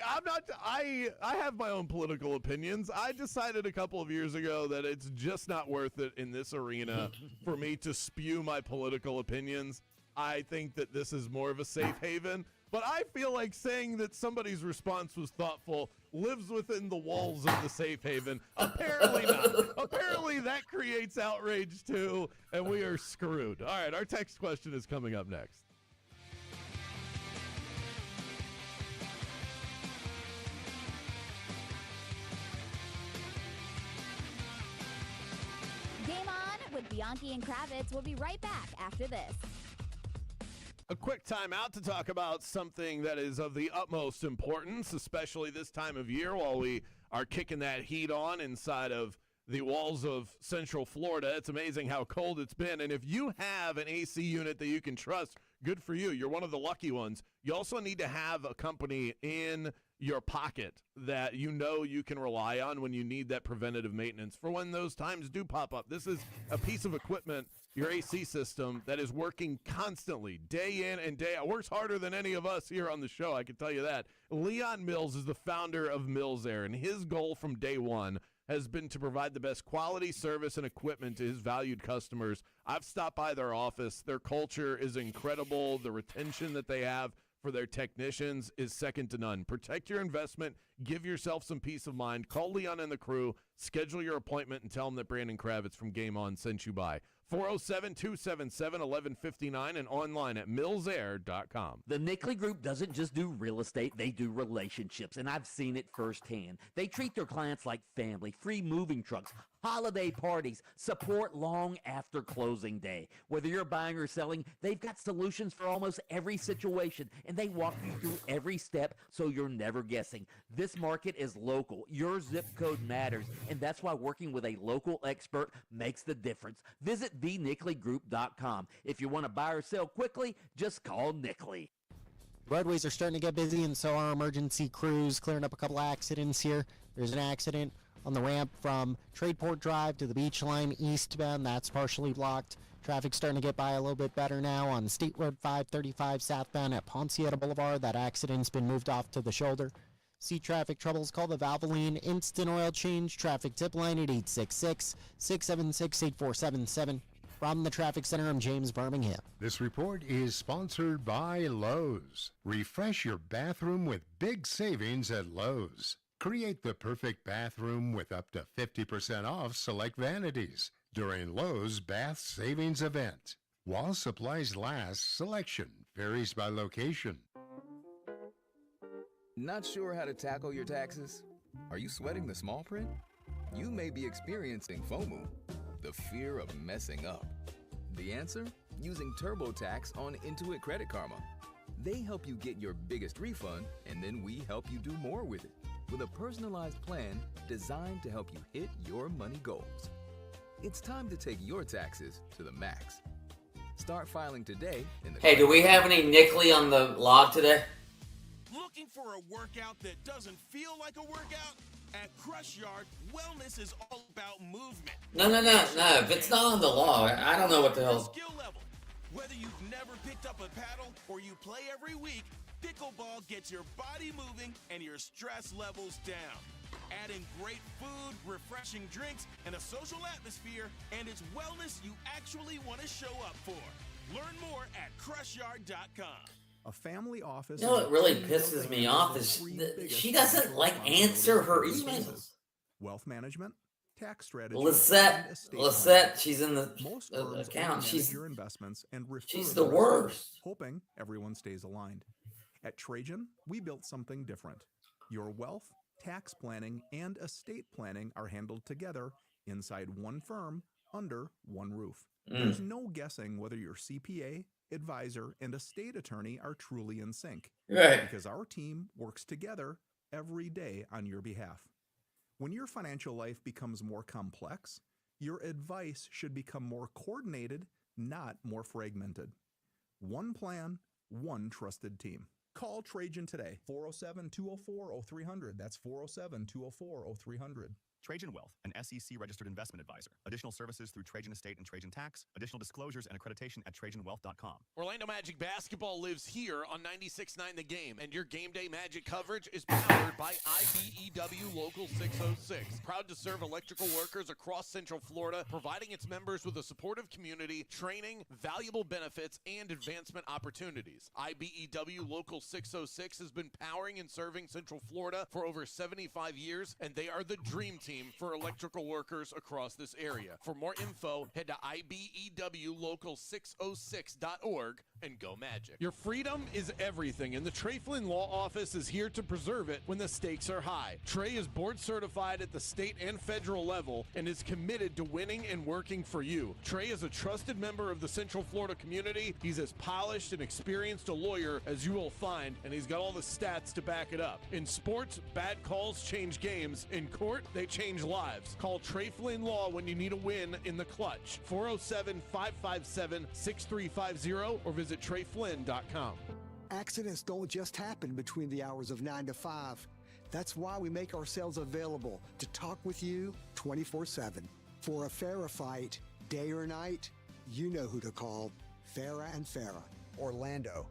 have my own political opinions. I decided a couple of years ago that it's just not worth it in this arena for me to spew my political opinions. I think that this is more of a safe haven, but I feel like saying that somebody's response was thoughtful lives within the walls of the safe haven. Apparently not. Apparently that creates outrage too, and we are screwed. All right, our text question is coming up next. With Bianchi and Kravitz. We'll be right back after this. A quick time out to talk about something that is of the utmost importance, especially this time of year while we are kicking that heat on inside of the walls of Central Florida. It's amazing how cold it's been. And if you have an AC unit that you can trust, good for you. You're one of the lucky ones. You also need to have a company in your pocket that you know you can rely on when you need that preventative maintenance for when those times do pop up. This is a piece of equipment, your AC system, that is working constantly, day in and day out. Works harder than any of us here on the show, I can tell you that. Leon Mills is the founder of Mills Air, and his goal from day one has been to provide the best quality service and equipment to his valued customers. I've stopped by their office. Their culture is incredible. The retention that they have for their technicians is second to none. Protect your investment. Give yourself some peace of mind. Call Leon and the crew. Schedule your appointment and tell them that Brandon Kravitz from Game On sent you by. 407-277-1159 and online at millsair.com. The Nickley Group doesn't just do real estate, they do relationships, and I've seen it firsthand. They treat their clients like family, free moving trucks, holiday parties, support long after closing day. Whether you're buying or selling, they've got solutions for almost every situation, and they walk you through every step so you're never guessing. This market is local. Your zip code matters, and that's why working with a local expert makes the difference. Visit thenicklygroup.com. If you want to buy or sell quickly, just call Nickley. Roadways are starting to get busy, and so are emergency crews, clearing up a couple accidents here. There's an accident on the ramp from Tradeport Drive to the Beach Line eastbound. That's partially blocked. Traffic's starting to get by a little bit better now on State Road 535 southbound at Ponceato Boulevard. That accident's been moved off to the shoulder. See traffic troubles, call the Valvoline Instant Oil Change traffic tip line at 866-676-8477. From the Traffic Center, I'm James Birmingham. This report is sponsored by Lowe's. Refresh your bathroom with big savings at Lowe's. Create the perfect bathroom with up to 50% off select vanities during Lowe's Bath Savings Event. While supplies last, selection varies by location. Not sure how to tackle your taxes? Are you sweating the small print? You may be experiencing FOMO, the fear of messing up. The answer? Using TurboTax on Intuit Credit Karma. They help you get your biggest refund, and then we help you do more with it, with a personalized plan designed to help you hit your money goals. It's time to take your taxes to the max. Start filing today in the Hey, do we have any Nickley on the log today? Looking for a workout that doesn't feel like a workout? At Crush Yard, wellness is all about movement. No. If it's not on the log, I don't know what the hell. Skill level. Whether you've never picked up a paddle or you play every week, pickleball gets your body moving and your stress levels down. Adding great food, refreshing drinks, and a social atmosphere, and it's wellness you actually want to show up for. Learn more at crushyard.com. A family office. You know what really pisses me off is she doesn't answer her emails. Wealth management, tax strategy. Lisette, she's in the account. She's your investments and she's the worst. Hoping everyone stays aligned. At Trajan, we built something different. Your wealth, tax planning, and estate planning are handled together inside one firm under one roof. There's no guessing whether your CPA, advisor, and estate attorney are truly in sync. Right. Because our team works together every day on your behalf. When your financial life becomes more complex, your advice should become more coordinated, not more fragmented. One plan, one trusted team. Call Trajan today, 407-204-0300. That's 407-204-0300. Trajan Wealth, an SEC-registered investment advisor. Additional services through Trajan Estate and Trajan Tax. Additional disclosures and accreditation at TrajanWealth.com. Orlando Magic basketball lives here on 96.9 The Game, and your game day Magic coverage is powered by IBEW Local 606. Proud to serve electrical workers across Central Florida, providing its members with a supportive community, training, valuable benefits, and advancement opportunities. IBEW Local 606 has been powering and serving Central Florida for over 75 years, and they are the dream team for electrical workers across this area. For more info, head to IBEWLocal606.org and go Magic. Your freedom is everything, and the Trey Flynn Law Office is here to preserve it when the stakes are high. Trey is board certified at the state and federal level and is committed to winning and working for you. Trey is a trusted member of the Central Florida community. He's as polished and experienced a lawyer as you will find, and he's got all the stats to back it up. In sports, bad calls change games. In court, they change lives. Call Trey Flynn Law when you need a win in the clutch. 407-557-6350 or visit TreyFlynn.com. Accidents don't just happen between the hours of 9 to 5. That's why we make ourselves available to talk with you 24/7. For a Farah fight, day or night, you know who to call. Farah and Farah, Orlando.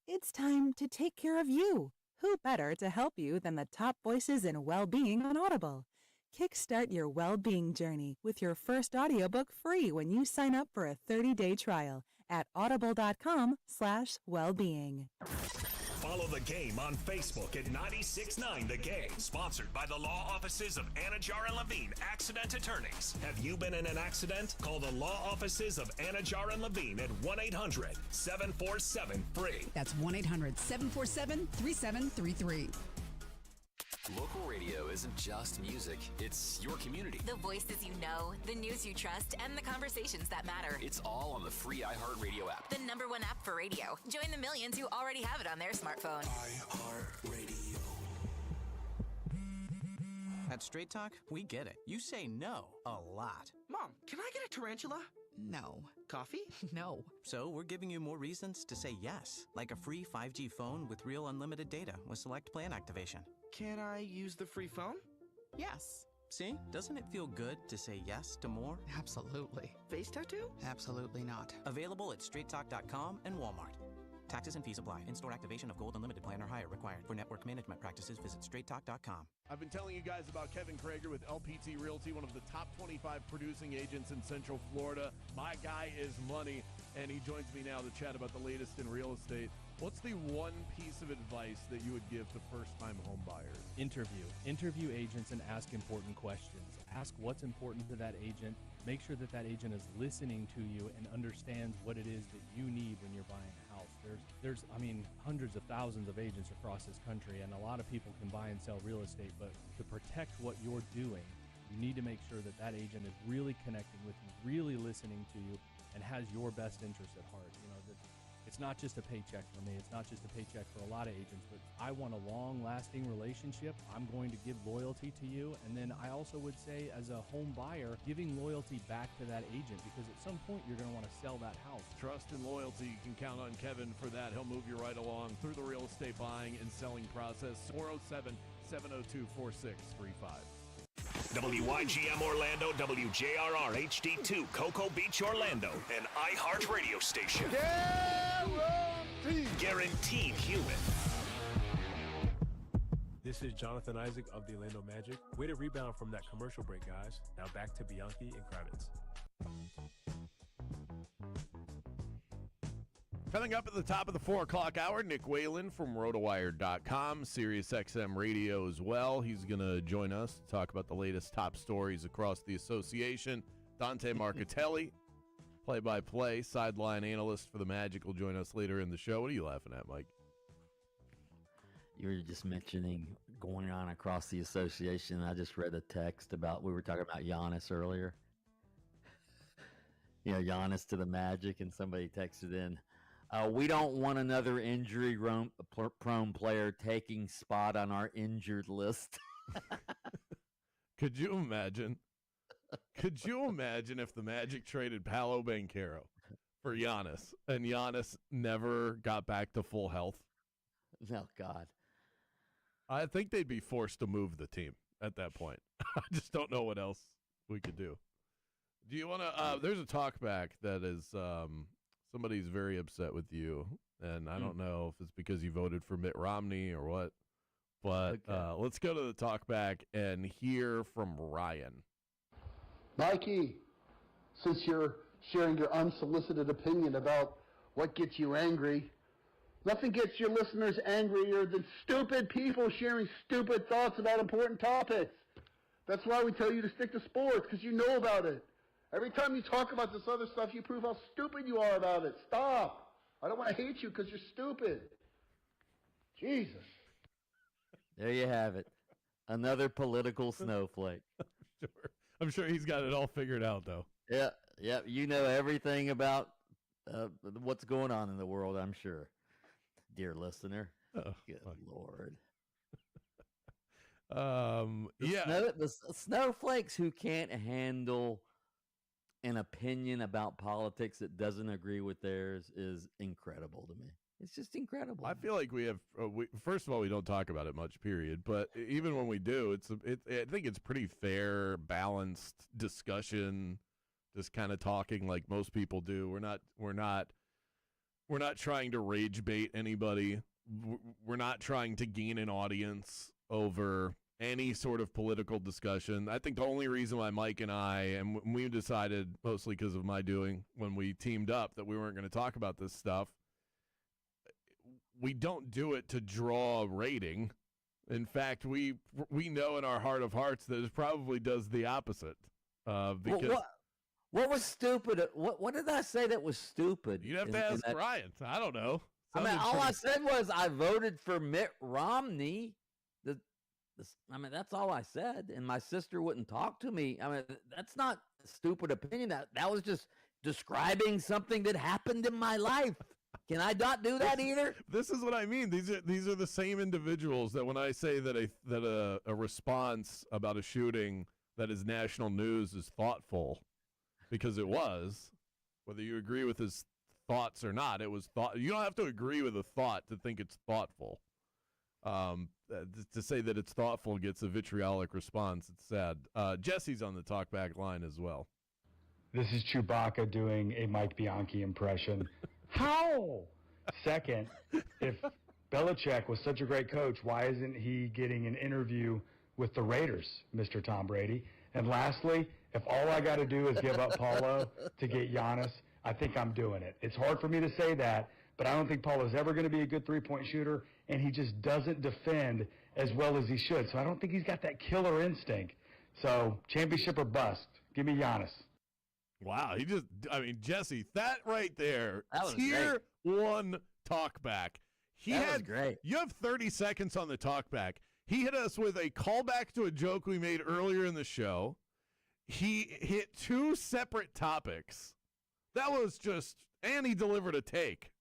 It's time to take care of you. Who better to help you than the top voices in well-being on Audible? Kickstart your well-being journey with your first audiobook free when you sign up for a 30-day trial at audible.com/wellbeing. Follow the game on Facebook at 96.9 The Game. Sponsored by the law offices of Anajar and Levine, accident attorneys. Have you been in an accident? Call the law offices of Anajar and Levine at 1-800-747-FREE. That's 1-800-747-3733. Local radio isn't just music, it's your community. The voices you know, the news you trust, and the conversations that matter. It's all on the free iHeartRadio app. The #1 app for radio. Join the millions who already have it on their smartphone. iHeartRadio. At Straight Talk, we get it. You say no a lot. Mom, can I get a tarantula? No. Coffee? No. So we're giving you more reasons to say yes, like a free 5G phone with real unlimited data with select plan activation. Can I use the free phone? Yes. See? Doesn't it feel good to say yes to more? Absolutely. Face tattoo? Absolutely not. Available at straighttalk.com and Walmart. Taxes and fees apply. In-store activation of Gold Unlimited plan or higher required. For network management practices, visit straighttalk.com. I've been telling you guys about Kevin Krager with LPT Realty, one of the top 25 producing agents in Central Florida. My guy is money, and he joins me now to chat about the latest in real estate. What's the one piece of advice that you would give to first-time home buyers? Interview agents and ask important questions. Ask what's important to that agent. Make sure that that agent is listening to you and understands what it is that you need when you're buying a house. There's hundreds of thousands of agents across this country, and a lot of people can buy and sell real estate, but to protect what you're doing, you need to make sure that that agent is really connecting with you, really listening to you, and has your best interest at heart. It's not just a paycheck for me. It's not just a paycheck for a lot of agents, but I want a long-lasting relationship. I'm going to give loyalty to you. And then I also would say, as a home buyer, giving loyalty back to that agent, because at some point you're going to want to sell that house. Trust and loyalty. You can count on Kevin for that. He'll move you right along through the real estate buying and selling process. 407-702-4635. WYGM Orlando, WJRR HD2, Cocoa Beach, Orlando, an iHeart radio station. Guaranteed human. This is Jonathan Isaac of the Orlando Magic. Way to rebound from that commercial break, guys. Now back to Bianchi and Kravitz. Coming up at the top of the 4 o'clock hour, Nick Whalen from RotoWire.com, SiriusXM Radio as well. He's going to join us to talk about the latest top stories across the association. Dante Marchitelli, play-by-play, sideline analyst for the Magic, will join us later in the show. What are you laughing at, Mike? You were just mentioning going on across the association. I just read a text about, we were talking about Giannis earlier. Giannis to the Magic, and somebody texted in, we don't want another injury-prone player taking spot on our injured list. Could you imagine? Could you imagine if the Magic traded Paolo Banchero for Giannis, and Giannis never got back to full health? Oh, God. I think they'd be forced to move the team at that point. I just don't know what else we could do. Do you want to there's a talk back that is somebody's very upset with you, and I don't know if it's because you voted for Mitt Romney or what, but let's go to the talk back and hear from Ryan. Mikey, since you're sharing your unsolicited opinion about what gets you angry, nothing gets your listeners angrier than stupid people sharing stupid thoughts about important topics. That's why we tell you to stick to sports, because you know about it. Every time you talk about this other stuff, you prove how stupid you are about it. Stop. I don't want to hate you because you're stupid. Jesus. There you have it. Another political snowflake. I'm sure he's got it all figured out, though. Yeah. You know everything about what's going on in the world, I'm sure. Dear listener. Oh, good Lord. The snowflakes who can't handle an opinion about politics that doesn't agree with theirs is incredible to me. It's just incredible. I feel like we have. First of all, we don't talk about it much. Period. But even when we do, I think it's pretty fair, balanced discussion. Just kind of talking like most people do. We're not trying to rage bait anybody. We're not trying to gain an audience over any sort of political discussion. I think the only reason why Mike and I, and we decided, mostly because of my doing, when we teamed up, that we weren't going to talk about this stuff, we don't do it to draw a rating. In fact, we know in our heart of hearts that it probably does the opposite. Because what was stupid? What did I say that was stupid? You'd have to ask Bryant. I don't know. All I said was I voted for Mitt Romney. That's all I said, and my sister wouldn't talk to me. That's not a stupid opinion. That was just describing something that happened in my life. Can I not do that either? This is what I mean. These are the same individuals that when I say that a response about a shooting that is national news is thoughtful, because it was, whether you agree with his thoughts or not, it was thought. You don't have to agree with a thought to think it's thoughtful. To say that it's thoughtful gets a vitriolic response. It's sad. Jesse's on the talkback line as well. This is Chewbacca doing a Mike Bianchi impression. How? Second, if Belichick was such a great coach, why isn't he getting an interview with the Raiders, Mr. Tom Brady? And lastly, if all I got to do is give up Paulo to get Giannis, I think I'm doing it. It's hard for me to say that, but I don't think Paulo's ever going to be a good three-point shooter, and he just doesn't defend as well as he should. So I don't think he's got that killer instinct. So championship or bust. Give me Giannis. Wow, Jesse, that right there, that was tier one talkback. Was great. You have 30 seconds on the talkback. He hit us with a callback to a joke we made earlier in the show. He hit two separate topics. That was just, and he delivered a take.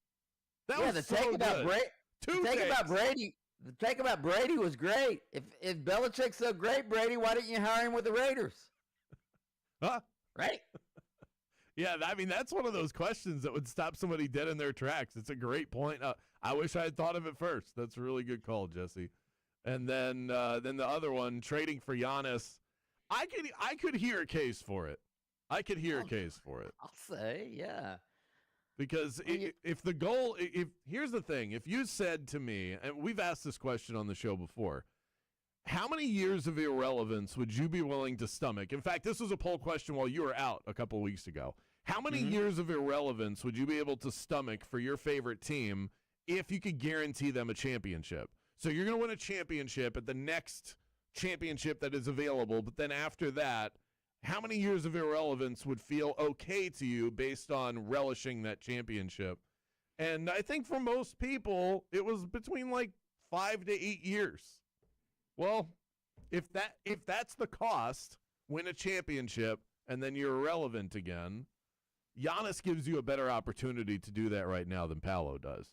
That was so good. The take about Brady was great. If Belichick's so great, Brady, why didn't you hire him with the Raiders? Huh? Right? Yeah, that's one of those questions that would stop somebody dead in their tracks. It's a great point. I wish I had thought of it first. That's a really good call, Jesse. And then the other one, trading for Giannis. I could hear a case for it. I'll say, yeah. Because if the goal, here's the thing, if you said to me, and we've asked this question on the show before, how many years of irrelevance would you be willing to stomach? In fact, this was a poll question while you were out a couple of weeks ago. How many years of irrelevance would you be able to stomach for your favorite team if you could guarantee them a championship? So you're going to win a championship at the next championship that is available, but then after that, how many years of irrelevance would feel okay to you based on relishing that championship? And I think for most people, it was between like 5 to 8 years. Well, if that's the cost, win a championship, and then you're irrelevant again, Giannis gives you a better opportunity to do that right now than Paolo does.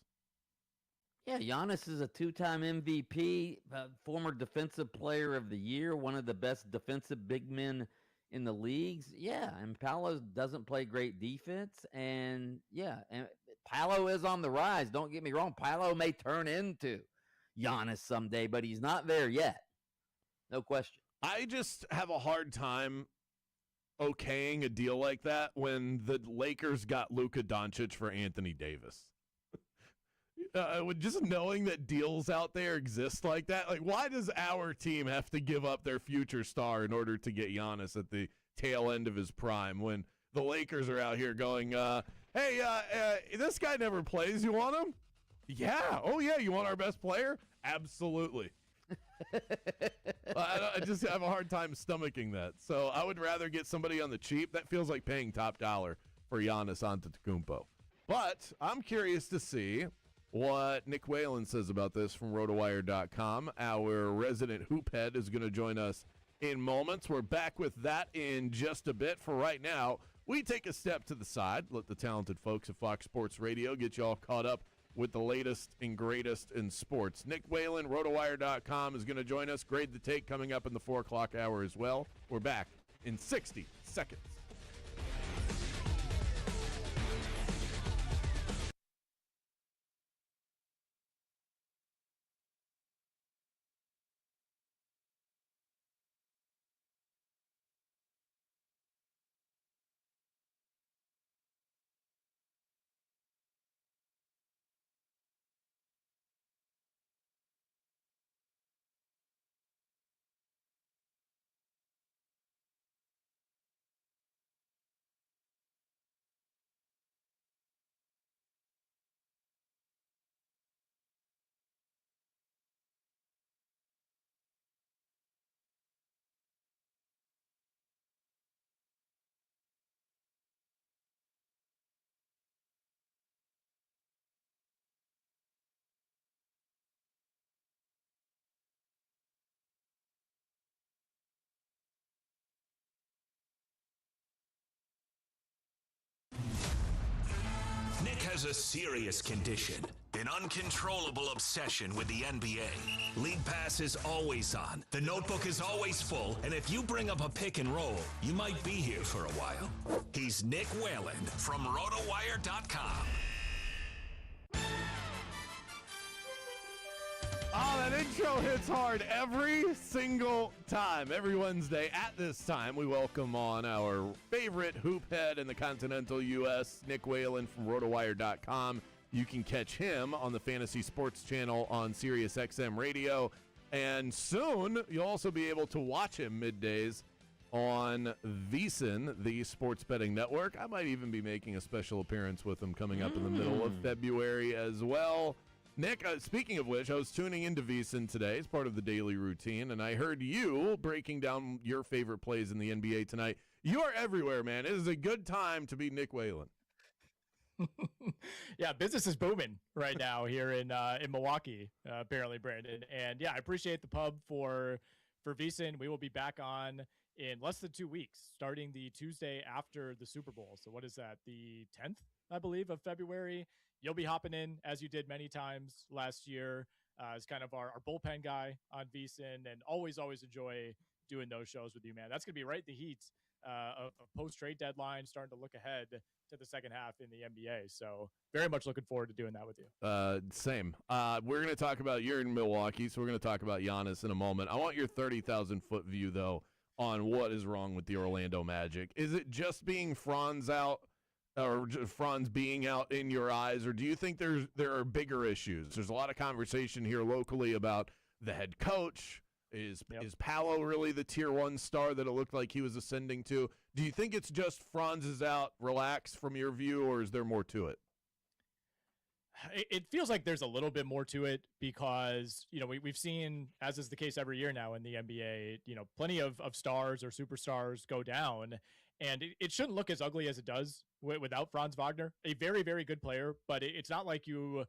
Yeah, Giannis is a two-time MVP, former Defensive Player of the Year, one of the best defensive big men in the leagues. Yeah, and Paolo doesn't play great defense, and Paolo is on the rise. Don't get me wrong. Paolo may turn into Giannis someday, but he's not there yet. No question. I just have a hard time okaying a deal like that when the Lakers got Luka Doncic for Anthony Davis. Just knowing that deals out there exist like that, like why does our team have to give up their future star in order to get Giannis at the tail end of his prime when the Lakers are out here going, hey, this guy never plays. You want him? Yeah. Oh, yeah. You want our best player? Absolutely. I just have a hard time stomaching that. So I would rather get somebody on the cheap. That feels like paying top dollar for Giannis Antetokounmpo. But I'm curious to see what Nick Whalen says about this from RotoWire.com. Our resident hoop head is going to join us in moments. We're back with that in just a bit. For right now, we take a step to the side, let the talented folks at Fox Sports Radio get you all caught up with the latest and greatest in sports. Nick Whalen, RotoWire.com, is going to join us. Grade the Take coming up in the 4 o'clock hour as well. We're back in 60 seconds. has a serious condition, an uncontrollable obsession with the NBA. League Pass is always on, the notebook is always full, and if you bring up a pick and roll, you might be here for a while. He's Nick Whalen from RotoWire.com. Oh, that intro hits hard every single time. Every Wednesday at this time, we welcome on our favorite hoop head in the continental U.S., Nick Whalen from RotoWire.com. You can catch him on the Fantasy Sports Channel on Sirius XM Radio. And soon, you'll also be able to watch him middays on VSiN, the sports betting network. I might even be making a special appearance with him coming up in the middle of February as well. Nick, speaking of which, I was tuning into VSiN today as part of the daily routine, and I heard you breaking down your favorite plays in the NBA tonight. You are everywhere, man. It is a good time to be Nick Whalen. Yeah, business is booming right now here in Milwaukee, apparently, Brandon. And yeah, I appreciate the pub for VSiN. We will be back on in less than 2 weeks, starting the Tuesday after the Super Bowl. So what is that, the 10th, I believe, of February? You'll be hopping in, as you did many times last year, as kind of our bullpen guy on VSiN, and always enjoy doing those shows with you, man. That's going to be right in the heat of post-trade deadline, starting to look ahead to the second half in the NBA. So very much looking forward to doing that with you. Same. We're going to talk about, you're in Milwaukee, so we're going to talk about Giannis in a moment. I want your 30,000-foot view, though, on what is wrong with the Orlando Magic. Is it just being Franz out? Or Franz being out in your eyes, or do you think there are bigger issues? There's a lot of conversation here locally about the head coach. Is Paolo really the tier 1 star that it looked like he was ascending to? Do you think it's just Franz is out, relax from your view, or is there more to it? It feels like there's a little bit more to it because, we've seen, as is the case every year now in the NBA, plenty of stars or superstars go down. And it shouldn't look as ugly as it does without Franz Wagner, a very, very good player. But it's not like you're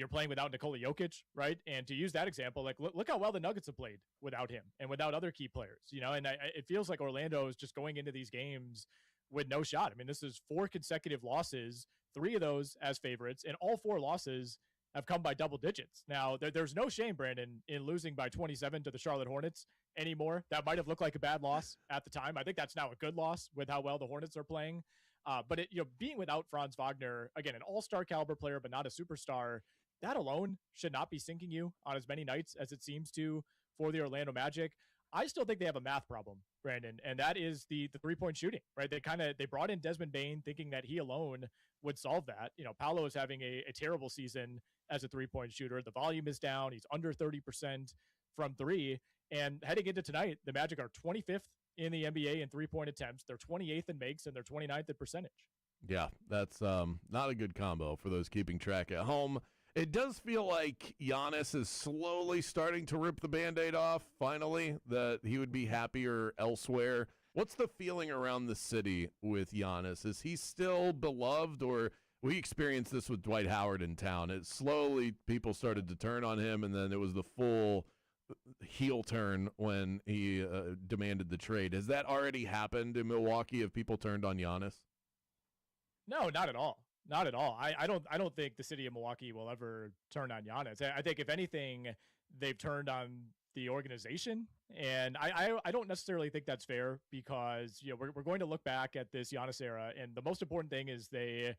playing without Nikola Jokic, right? And to use that example, like look how well the Nuggets have played without him and without other key players, And it feels like Orlando is just going into these games with no shot. I mean, this is 4 consecutive losses, 3 of those as favorites, and all 4 losses have come by double digits. Now, there's no shame, Brandon, in losing by 27 to the Charlotte Hornets anymore. That might have looked like a bad loss at the time. I think that's now a good loss with how well the Hornets are playing. But being without Franz Wagner, again, an all-star caliber player, but not a superstar, that alone should not be sinking you on as many nights as it seems to for the Orlando Magic. I still think they have a math problem, Brandon, and that is the 3-point shooting, right? They brought in Desmond Bane thinking that he alone would solve that. Paolo is having a terrible season as a 3-point shooter. The volume is down. He's under 30% from 3. And heading into tonight, the Magic are 25th in the NBA in 3-point attempts. They're 28th in makes, and they're 29th in percentage. Yeah, that's not a good combo for those keeping track at home. It does feel like Giannis is slowly starting to rip the Band-Aid off, finally, that he would be happier elsewhere. What's the feeling around the city with Giannis? Is he still beloved, or we experienced this with Dwight Howard in town? It slowly, people started to turn on him, and then it was the full heel turn when he demanded the trade. Has that already happened in Milwaukee? Have people turned on Giannis? No, not at all. Not at all. I don't think the city of Milwaukee will ever turn on Giannis. I think if anything, they've turned on the organization, and I don't necessarily think that's fair because we're going to look back at this Giannis era, and the most important thing is they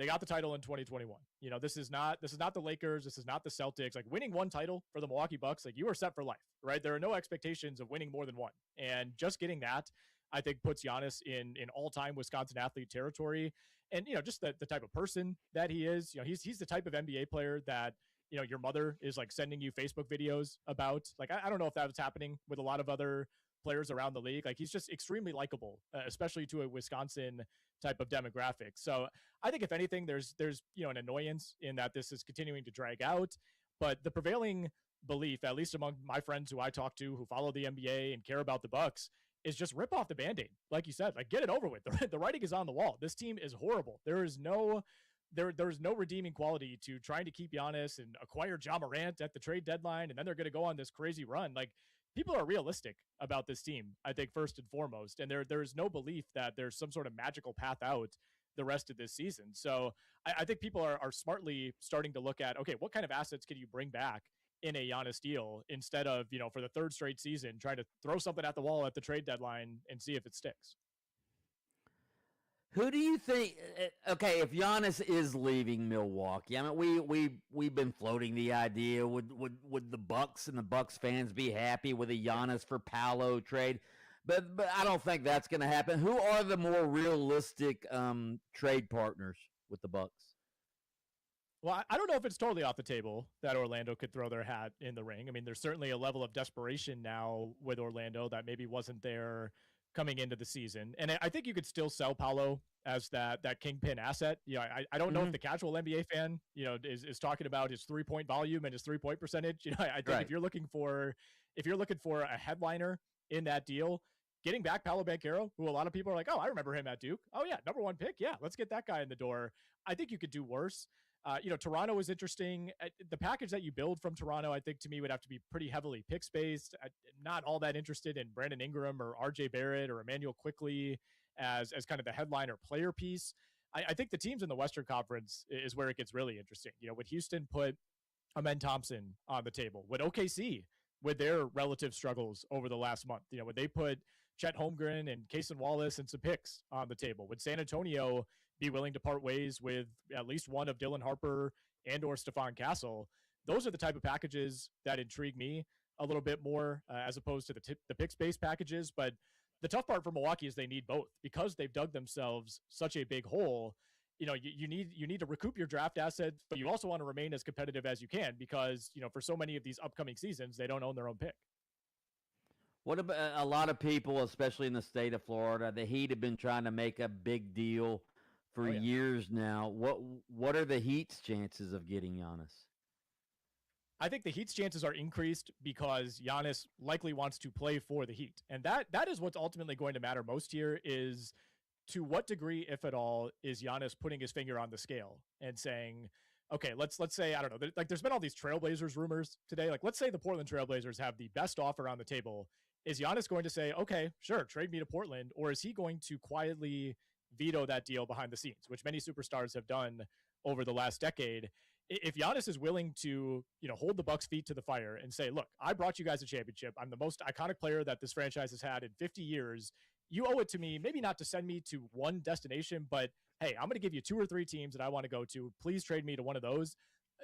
got the title in 2021. This is not the Lakers. This is not the Celtics. Like, winning one title for the Milwaukee Bucks, like, you are set for life, right? There are no expectations of winning more than one, and just getting that, I think, puts Giannis in all-time Wisconsin athlete territory. And, just the type of person that he is, he's the type of NBA player that, your mother is like sending you Facebook videos about. Like, I don't know if that was happening with a lot of other players around the league. Like, he's just extremely likable, especially to a Wisconsin type of demographic. So I think if anything, there's an annoyance in that this is continuing to drag out, but the prevailing belief, at least among my friends who I talk to, who follow the NBA and care about the Bucks, is just rip off the Band-Aid. Like you said, like, get it over with. The writing is on the wall. This team is horrible. There's no redeeming quality to trying to keep Giannis and acquire Ja Morant at the trade deadline, and then they're going to go on this crazy run. Like, people are realistic about this team, I think, first and foremost, and there's no belief that there's some sort of magical path out the rest of this season. So I think people are smartly starting to look at, okay, what kind of assets can you bring back in a Giannis deal instead of, for the third straight season, trying to throw something at the wall at the trade deadline and see if it sticks. Who do you think? Okay, if Giannis is leaving Milwaukee, I mean, we've been floating the idea: would the Bucks and the Bucks fans be happy with a Giannis for Paolo trade? But I don't think that's going to happen. Who are the more realistic trade partners with the Bucks? Well, I don't know if it's totally off the table that Orlando could throw their hat in the ring. I mean, there's certainly a level of desperation now with Orlando that maybe wasn't there coming into the season. And I think you could still sell Paolo as that kingpin asset. I don't know if the casual NBA fan, is talking about his 3-point volume and his 3-point percentage. I think if you're looking for a headliner in that deal, getting back Paolo Banchero, who a lot of people are like, oh, I remember him at Duke. Oh yeah, number 1 pick. Yeah, let's get that guy in the door. I think you could do worse. Toronto is interesting. The package that you build from Toronto, I think to me would have to be pretty heavily picks based. Not all that interested in Brandon Ingram or RJ Barrett or Emmanuel Quickley as kind of the headliner player piece. I think the teams in the Western Conference is where it gets really interesting. Would Houston put Amen Thompson on the table? Would OKC, with their relative struggles over the last month, would they put Chet Holmgren and Cason Wallace and some picks on the table? Would San Antonio be willing to part ways with at least one of Dylan Harper and or Stephon Castle? Those are the type of packages that intrigue me a little bit more as opposed to the pick-based packages. But the tough part for Milwaukee is they need both because they've dug themselves such a big hole. You need to recoup your draft assets, but you also want to remain as competitive as you can because, for so many of these upcoming seasons, they don't own their own pick. What about a lot of people, especially in the state of Florida, the Heat have been trying to make a big deal for years now. What are the Heat's chances of getting Giannis? I think the Heat's chances are increased because Giannis likely wants to play for the Heat. And that is what's ultimately going to matter most here is to what degree, if at all, is Giannis putting his finger on the scale and saying, okay, let's say, I don't know, there's been all these Trailblazers rumors today. Let's say the Portland Trailblazers have the best offer on the table. Is Giannis going to say, okay, sure, trade me to Portland? Or is he going to quietly veto that deal behind the scenes, which many superstars have done over the last decade? If Giannis is willing to, hold the Bucks' feet to the fire and say, look, I brought you guys a championship. I'm the most iconic player that this franchise has had in 50 years. You owe it to me, maybe not to send me to one destination, but hey, I'm going to give you 2 or 3 teams that I want to go to. Please trade me to one of those.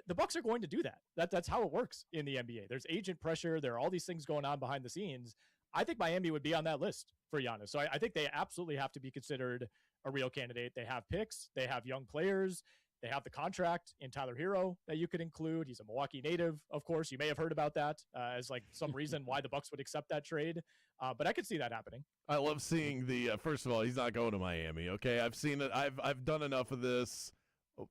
The Bucks are going to do that. That's how it works in the NBA. There's agent pressure. There are all these things going on behind the scenes. I think Miami would be on that list for Giannis. So I think they absolutely have to be considered a real candidate. They have picks. They have young players. They have the contract in Tyler Hero that you could include. He's a Milwaukee native, of course. You may have heard about that as some reason why the Bucks would accept that trade. But I could see that happening. I love seeing the first of all, he's not going to Miami. Okay, I've seen it. I've done enough of this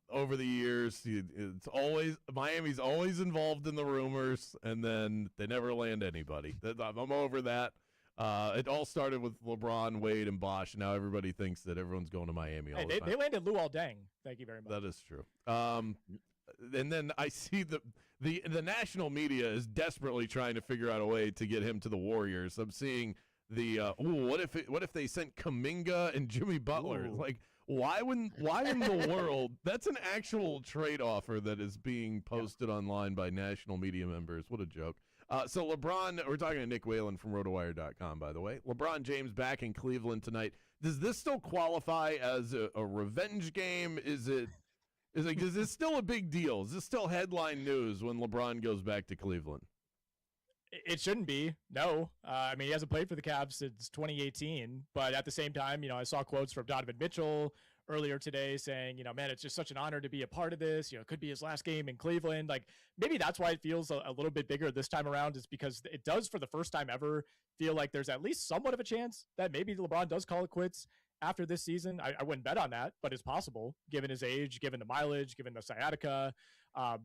over the years. It's always Miami's always involved in the rumors, and then they never land anybody. I'm over that. It all started with LeBron, Wade, and Bosh. Now everybody thinks that everyone's going to Miami all the time. They landed Luol Deng. Thank you very much. That is true. And then I see the national media is desperately trying to figure out a way to get him to the Warriors. I'm seeing what if they sent Kuminga and Jimmy Butler? Ooh. Like, why in the world? That's an actual trade offer that is being posted online by national media members. What a joke. So LeBron, we're talking to Nick Whalen from RotoWire.com, by the way. LeBron James back in Cleveland tonight. Does this still qualify as a revenge game? Is this still a big deal? Is this still headline news when LeBron goes back to Cleveland? It shouldn't be. No. He hasn't played for the Cavs since 2018. But at the same time, I saw quotes from Donovan Mitchell earlier today saying, man, it's just such an honor to be a part of this. It could be his last game in Cleveland. Maybe that's why it feels a little bit bigger this time around, is because it does, for the first time ever, feel like there's at least somewhat of a chance that maybe LeBron does call it quits after this season. I wouldn't bet on that, but it's possible given his age, given the mileage, given the sciatica.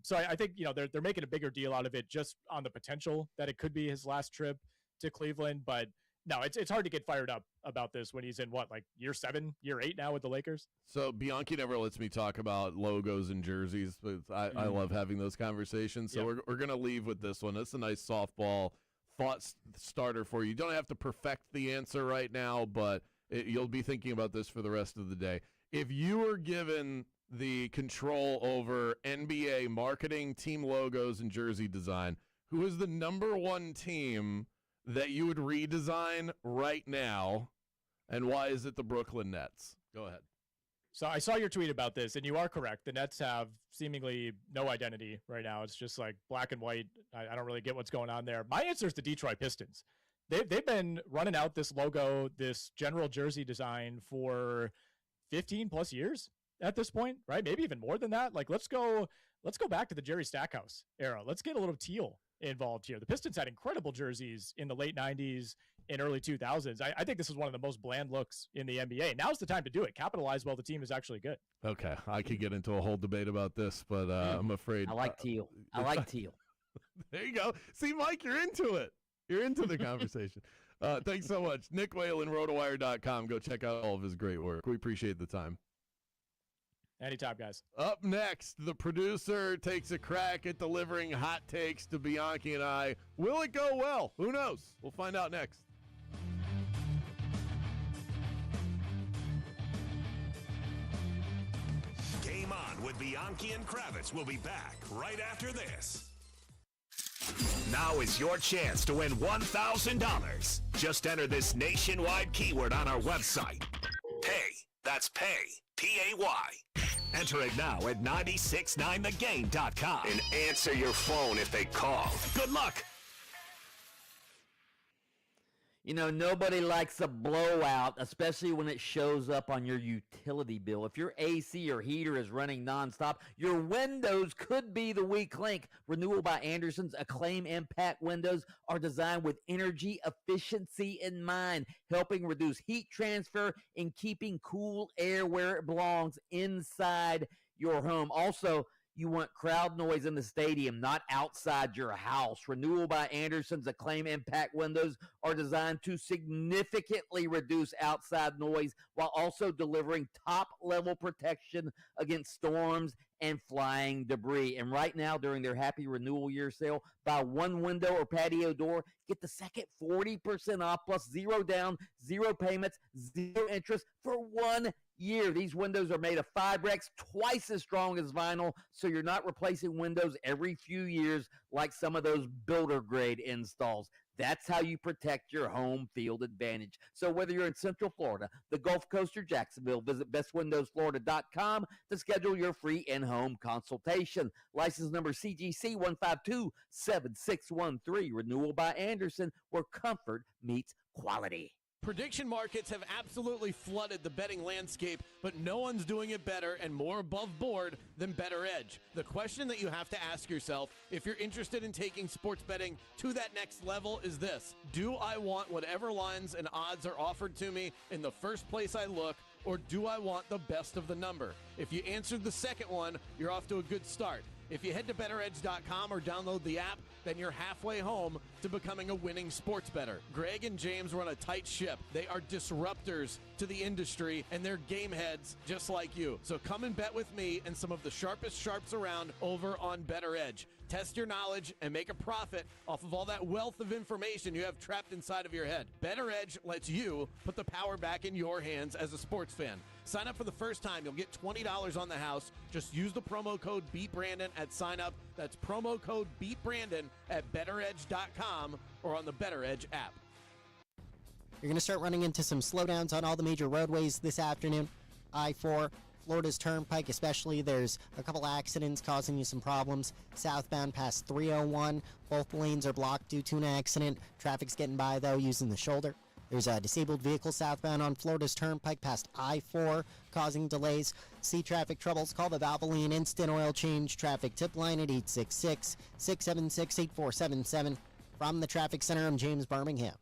So I think, they're making a bigger deal out of it just on the potential that it could be his last trip to Cleveland. But no, it's hard to get fired up about this when he's in year 7, year 8 now with the Lakers. So Bianchi never lets me talk about logos and jerseys, but I love having those conversations. So we're going to leave with this one. It's a nice softball thought starter for you. You don't have to perfect the answer right now, but you'll be thinking about this for the rest of the day. if you were given the control over NBA marketing, team logos, and jersey design, who is the number one team that you would redesign right now, and why is it the Brooklyn Nets? Go ahead. So I saw your tweet about this, and you are correct. The Nets have seemingly no identity right now. It's just like black and white. I don't really get what's going on there. My answer is the Detroit Pistons. They've been running out this logo, this general jersey design for 15 plus years at this point, right? Maybe even more than that. Like, let's go back to the Jerry Stackhouse era. Let's get a little teal involved here. The Pistons had incredible jerseys in the late 90s and early 2000s. I think this is one of the most bland looks in the NBA. Now's the time to do it. Capitalize while the team is actually good. Okay, I could get into a whole debate about this, but I'm afraid. I like teal. I like teal. There you go. See, Mike, you're into it. You're into the conversation. Thanks so much. Nick Whalen, rotowire.com. Go check out all of his great work. We appreciate the time. Anytime, guys. Up next, the producer takes a crack at delivering hot takes to Bianchi and I. Will it go well? Who knows? We'll find out next. Game On with Bianchi and Kravitz will be back right after this. Now is your chance to win $1,000. Just enter this nationwide keyword on our website. Pay. That's pay. P-A-Y. Enter it now at 969thegame.com and answer your phone if they call. Good luck. You know, nobody likes a blowout, especially when it shows up on your utility bill. If your AC or heater is running nonstop, your windows could be the weak link. Renewal by Anderson's Acclaim Impact windows are designed with energy efficiency in mind, helping reduce heat transfer and keeping cool air where it belongs inside your home. Also, you want crowd noise in the stadium, not outside your house. Renewal by Anderson's Acclaim Impact windows are designed to significantly reduce outside noise while also delivering top-level protection against storms and flying debris. And right now, during their Happy Renewal Year sale, buy one window or patio door, get the second 40% off plus zero down, zero payments, zero interest for 1 year. These windows are made of Fibrex, twice as strong as vinyl, so you're not replacing windows every few years like some of those builder grade installs. That's how you protect your home field advantage. So whether you're in Central Florida, the Gulf Coast, or Jacksonville, visit bestwindowsflorida.com to schedule your free in-home consultation. License number CGC 1527613. Renewal by Anderson, where comfort meets quality. Prediction markets have absolutely flooded the betting landscape, but no one's doing it better and more above board than Better Edge. The question that you have to ask yourself if you're interested in taking sports betting to that next level is this: do I want whatever lines and odds are offered to me in the first place I look, or do I want the best of the number? If you answered the second one, you're off to a good start. If you head to betteredge.com or download the app, then you're halfway home to becoming a winning sports bettor. Greg and James run a tight ship. They are disruptors to the industry, and they're game heads just like you. So come and bet with me and some of the sharpest sharps around over on Better Edge. Test your knowledge and make a profit off of all that wealth of information you have trapped inside of your head. Better Edge lets you put the power back in your hands as a sports fan. Sign up for the first time. You'll get $20 on the house. Just use the promo code BeatBrandon at sign up. That's promo code BeatBrandon at betteredge.com or on the Better Edge app. You're going to start running into some slowdowns on all the major roadways this afternoon. I-4, Florida's Turnpike especially, there's a couple accidents causing you some problems. Southbound past 301, both lanes are blocked due to an accident. Traffic's getting by, though, using the shoulder. There's a disabled vehicle southbound on Florida's Turnpike past I-4, causing delays. See traffic troubles? Call the Valvoline Instant Oil Change Traffic Tip Line at 866-676-8477. From the Traffic Center, I'm James Birmingham.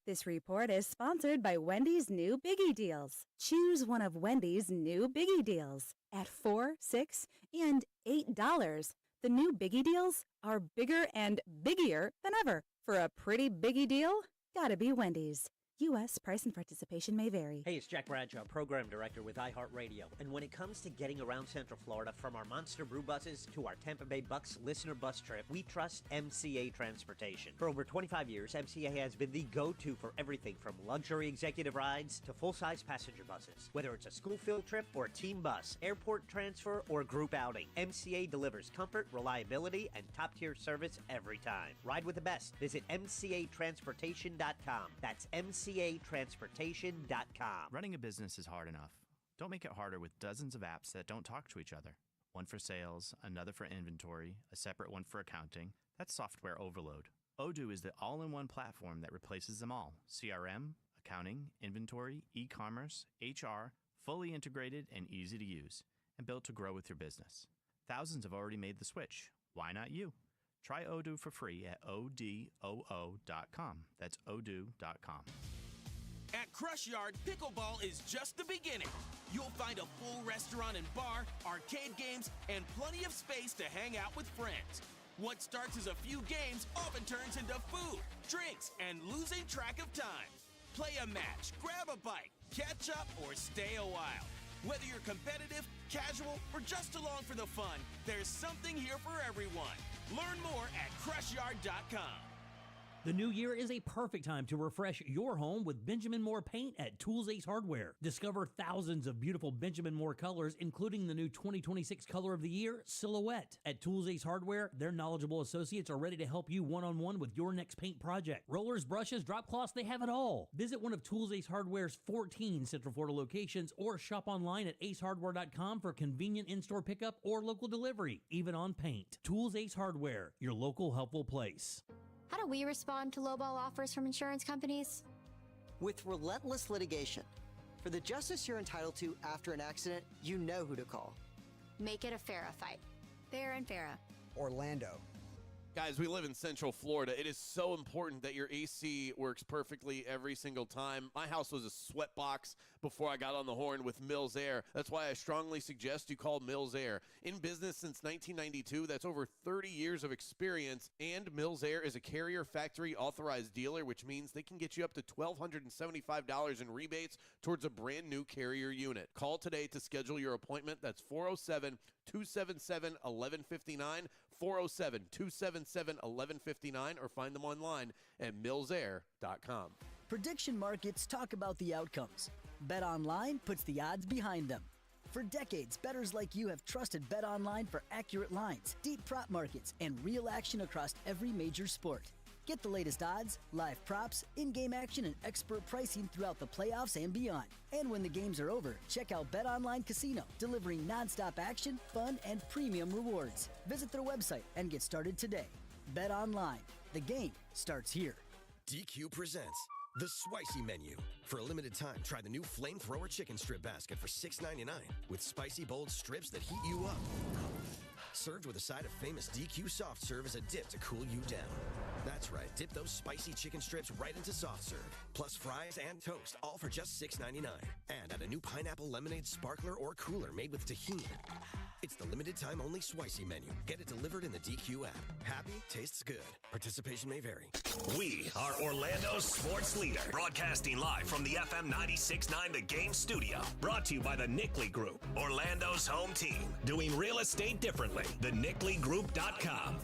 This report is sponsored by Wendy's new Biggie Deals. Choose one of Wendy's new Biggie Deals at $4, $6, and $8. The new Biggie Deals are bigger and biggier than ever. For a pretty Biggie deal, gotta be Wendy's. U.S. price and participation may vary. Hey, it's Jack Bradshaw, Program Director with iHeartRadio. And when it comes to getting around Central Florida, from our Monster Brew buses to our Tampa Bay Bucks listener bus trip, we trust MCA Transportation. For over 25 years, MCA has been the go-to for everything from luxury executive rides to full-size passenger buses. Whether it's a school field trip or a team bus, airport transfer, or group outing, MCA delivers comfort, reliability, and top-tier service every time. Ride with the best. Visit MCATransportation.com. That's MCATransportation.com. Running a business is hard enough. Don't make it harder with dozens of apps that don't talk to each other. One for sales, another for inventory, a separate one for accounting. That's software overload. Odoo is the all-in-one platform that replaces them all. CRM, accounting, inventory, e-commerce, HR, fully integrated and easy to use, and built to grow with your business. Thousands have already made the switch. Why not you? Try Odoo for free at odoo.com. That's odoo.com. At Crush Yard, pickleball is just the beginning. You'll find a full restaurant and bar, arcade games, and plenty of space to hang out with friends. What starts as a few games often turns into food, drinks, and losing track of time. Play a match, grab a bite, catch up, or stay a while. Whether you're competitive, casual, or just along for the fun, there's something here for everyone. Learn more at crushYard.com. The new year is a perfect time to refresh your home with Benjamin Moore paint at Tools Ace Hardware. Discover thousands of beautiful Benjamin Moore colors, including the new 2026 color of the year, Silhouette. At Tools Ace Hardware, their knowledgeable associates are ready to help you one-on-one with your next paint project. Rollers, brushes, drop cloths, they have it all. Visit one of Tools Ace Hardware's 14 Central Florida locations or shop online at acehardware.com for convenient in-store pickup or local delivery, even on paint. Tools Ace Hardware, your local helpful place. How do we respond to lowball offers from insurance companies? With relentless litigation. For the justice you're entitled to after an accident, you know who to call. Make it a Farrah fight. Farrah and Farrah. Orlando. Guys, we live in Central Florida. It is so important that your AC works perfectly every single time. My house was a sweatbox before I got on the horn with Mills Air. That's why I strongly suggest you call Mills Air. In business since 1992, that's over 30 years of experience, and Mills Air is a Carrier Factory authorized dealer, which means they can get you up to $1,275 in rebates towards a brand new Carrier unit. Call today to schedule your appointment. That's 407-277-1159, 407-277-1159, or find them online at millsair.com. Prediction markets talk about the outcomes. BetOnline puts the odds behind them. For decades, bettors like you have trusted BetOnline for accurate lines, deep prop markets, and real action across every major sport. Get the latest odds, live props, in-game action, and expert pricing throughout the playoffs and beyond. And when the games are over, check out BetOnline Casino, delivering nonstop action, fun, and premium rewards. Visit their website and get started today. BetOnline. The game starts here. DQ presents the Spicy Menu. For a limited time, try the new Flamethrower Chicken Strip Basket for $6.99 with spicy, bold strips that heat you up. Served with a side of famous DQ soft serve as a dip to cool you down. That's right, dip those spicy chicken strips right into soft serve, plus fries and toast, all for just $6.99. And add a new pineapple lemonade sparkler or cooler made with tahini. It's the limited time only Spicy Menu. Get it delivered in the DQ app. Happy, tastes good. Participation may vary. We are Orlando's sports leader, broadcasting live from the FM 96.9 The Game studio. Brought to you by the Nickley Group, Orlando's home team, doing real estate differently. TheNickleyGroup.com.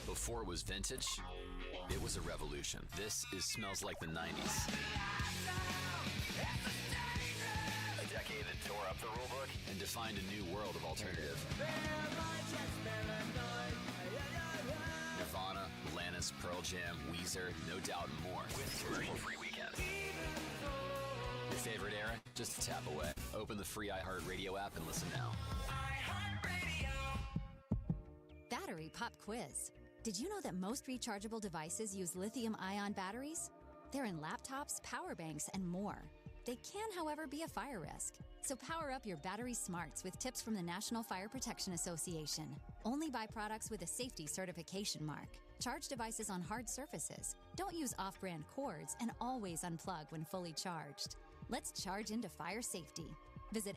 Before it was vintage, it was a revolution. This smells like the 90s. A decade that tore up the rulebook and defined a new world of alternative. Nirvana, Alanis, Pearl Jam, Weezer, No Doubt, and more with commercial-free weekends. Your favorite era? Just a tap away. Open the free iHeartRadio app and listen now. Battery Pop Quiz. Did you know that most rechargeable devices use lithium-ion batteries? They're in laptops, power banks, and more. They can, however, be a fire risk. So power up your battery smarts with tips from the National Fire Protection Association. Only buy products with a safety certification mark. Charge devices on hard surfaces. Don't use off-brand cords, and always unplug when fully charged. Let's charge into fire safety. Visit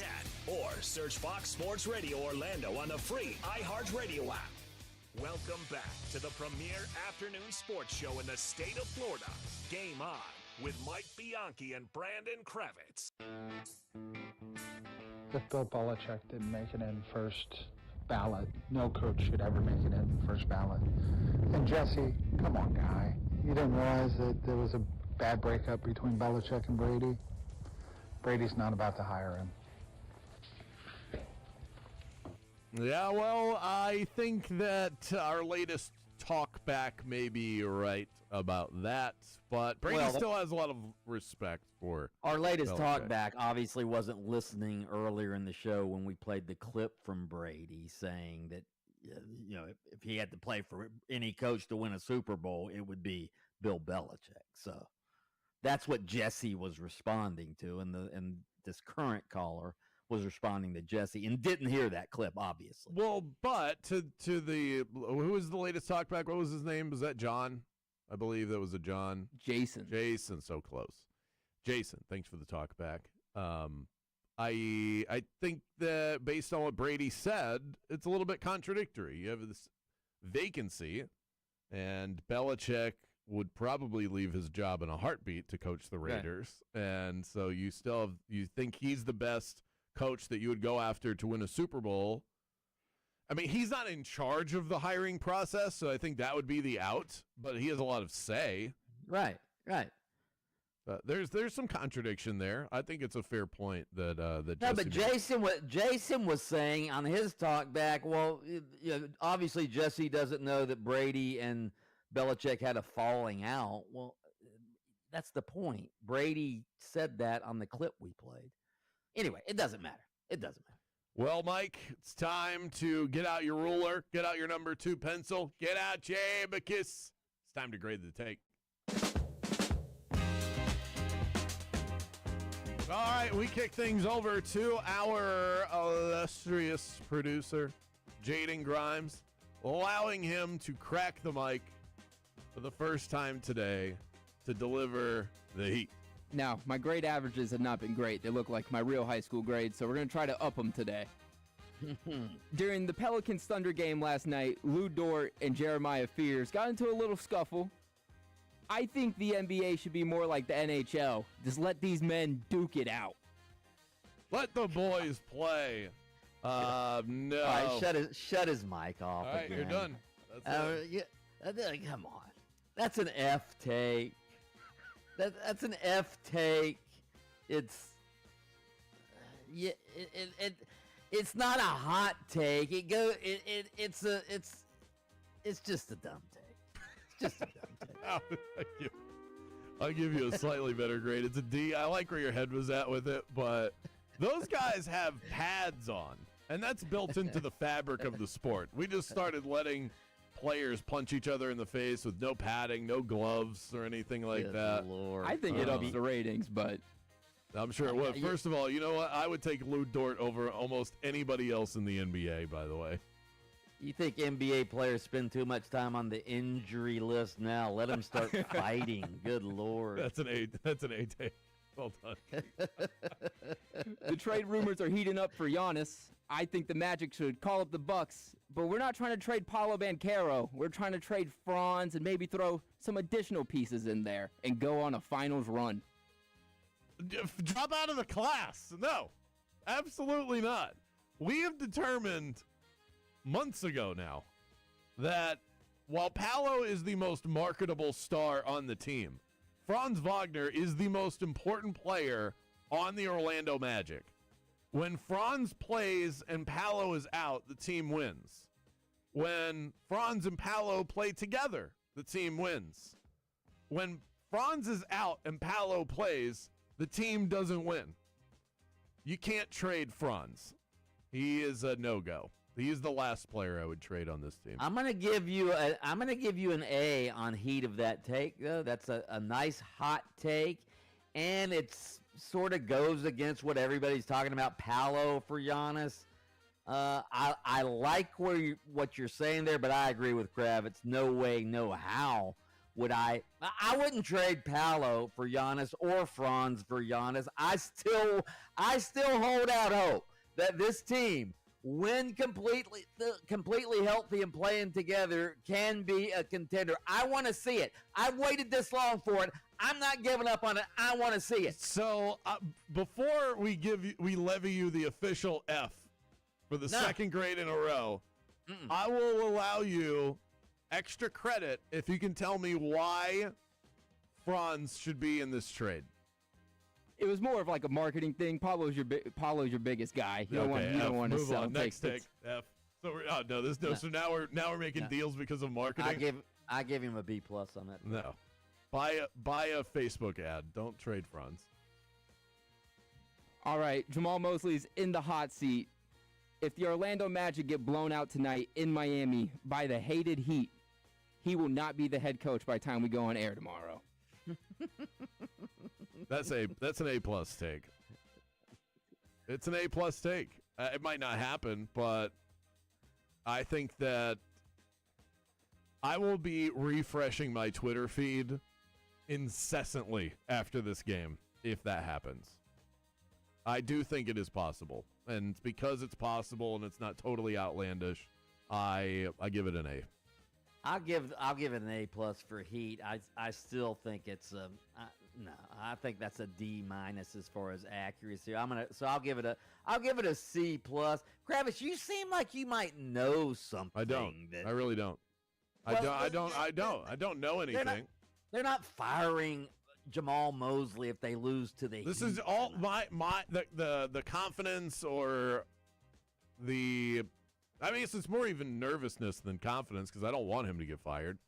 chat or search Fox Sports Radio Orlando on the free iHeartRadio app. Welcome back to the premier afternoon sports show in the state of Florida. Game On with Mike Bianchi and Brandon Kravitz. If Bill Belichick didn't make it in first ballot, no coach should ever make it in first ballot. And Jesse, come on, guy. You didn't realize that there was a bad breakup between Belichick and Brady? Brady's not about to hire him. Yeah, well, I think that our latest talk back may be right about that, but Brady still has a lot of respect for our latest Belichick. talk back. Obviously, wasn't listening earlier in the show when we played the clip from Brady saying that if he had to play for any coach to win a Super Bowl, it would be Bill Belichick. So that's what Jesse was responding to, and this current caller was responding to Jesse and didn't hear that clip, obviously. Well, but to the who was the latest talkback? What was his name? Was that John? I believe that was a John. Jason, so close. Jason, thanks for the talkback. I think that based on what Brady said, it's a little bit contradictory. You have this vacancy, and Belichick would probably leave his job in a heartbeat to coach the Raiders, and so you think he's the best coach that you would go after to win a Super Bowl. I mean, he's not in charge of the hiring process, so I think that would be the out, but he has a lot of say. Right. There's some contradiction there. I think it's a fair point that but Jason was saying on his talk back, well, obviously Jesse doesn't know that Brady and Belichick had a falling out. Well, that's the point. Brady said that on the clip we played. Anyway, it doesn't matter. Well, Mike, it's time to get out your ruler, get out your number 2 pencil, get out your abacus. It's time to grade the take. All right, we kick things over to our illustrious producer, Jaden Grimes, allowing him to crack the mic for the first time today to deliver the heat. Now, my grade averages have not been great. They look like my real high school grades, so we're going to try to up them today. During the Pelicans-Thunder game last night, Lou Dort and Jeremiah Fears got into a little scuffle. I think the NBA should be more like the NHL. Just let these men duke it out. Let the boys play. No. All right, shut his mic off. All right, again. you're done. Come on. That's an F take. That's an F take. It's it's not a hot take. It's just a dumb take. It's just a dumb take. I'll give you a slightly better grade. It's a D. I like where your head was at with it, but those guys have pads on, and that's built into the fabric of the sport. We just started letting players punch each other in the face with no padding, no gloves, or anything like that. Lord. I think it ups the ratings, but I'm sure it would. First of all, you know what? I would take Lou Dort over almost anybody else in the NBA, by the way. You think NBA players spend too much time on the injury list now? Let them start fighting. Good Lord. That's an A take. Well done. The trade rumors are heating up for Giannis. I think the Magic should call up the Bucks, but we're not trying to trade Paolo Banchero. We're trying to trade Franz and maybe throw some additional pieces in there and go on a finals run. Drop out of the class. No, absolutely not. We have determined months ago now that while Paolo is the most marketable star on the team, Franz Wagner is the most important player on the Orlando Magic. When Franz plays and Paolo is out, the team wins. When Franz and Paolo play together, the team wins. When Franz is out and Paolo plays, the team doesn't win. You can't trade Franz. He is a no-go. He is the last player I would trade on this team. I'm gonna give you an A on heat of that take, though. That's a nice hot take, and it's sort of goes against what everybody's talking about. Paolo for Giannis. I like what you're saying there, but I agree with Kravitz. No way, no how Would I wouldn't trade Paolo for Giannis or Franz for Giannis. I still hold out hope that this team, when completely healthy and playing together, can be a contender. I want to see it. I've waited this long for it. I'm not giving up on it. I want to see it. So before we levy you the official F for the second grade in a row, I will allow you extra credit if you can tell me why Franz should be in this trade. It was more of like a marketing thing. Paulo's your biggest guy. You don't want to sell. Next take. F. So So now we're making deals because of marketing. I give him a B+ on that. No, buy a Facebook ad. Don't trade Franz. All right, Jamal Mosley's in the hot seat. If the Orlando Magic get blown out tonight in Miami by the hated Heat, he will not be the head coach by the time we go on air tomorrow. That's an A+ take. It's an A+ take. It might not happen, but I think that I will be refreshing my Twitter feed incessantly after this game if that happens. I do think it is possible, and because it's possible and it's not totally outlandish, I give it an A. I'll give it an A+ for Heat. I still think it's no. I think that's a D- as far as accuracy. I'll give it a C+. Kravitz, you seem like you might know something. I don't. I really don't. I don't know anything. They're not firing Jamal Mosley if they lose to the Heat. This is all the confidence or the. I mean, it's more even nervousness than confidence because I don't want him to get fired.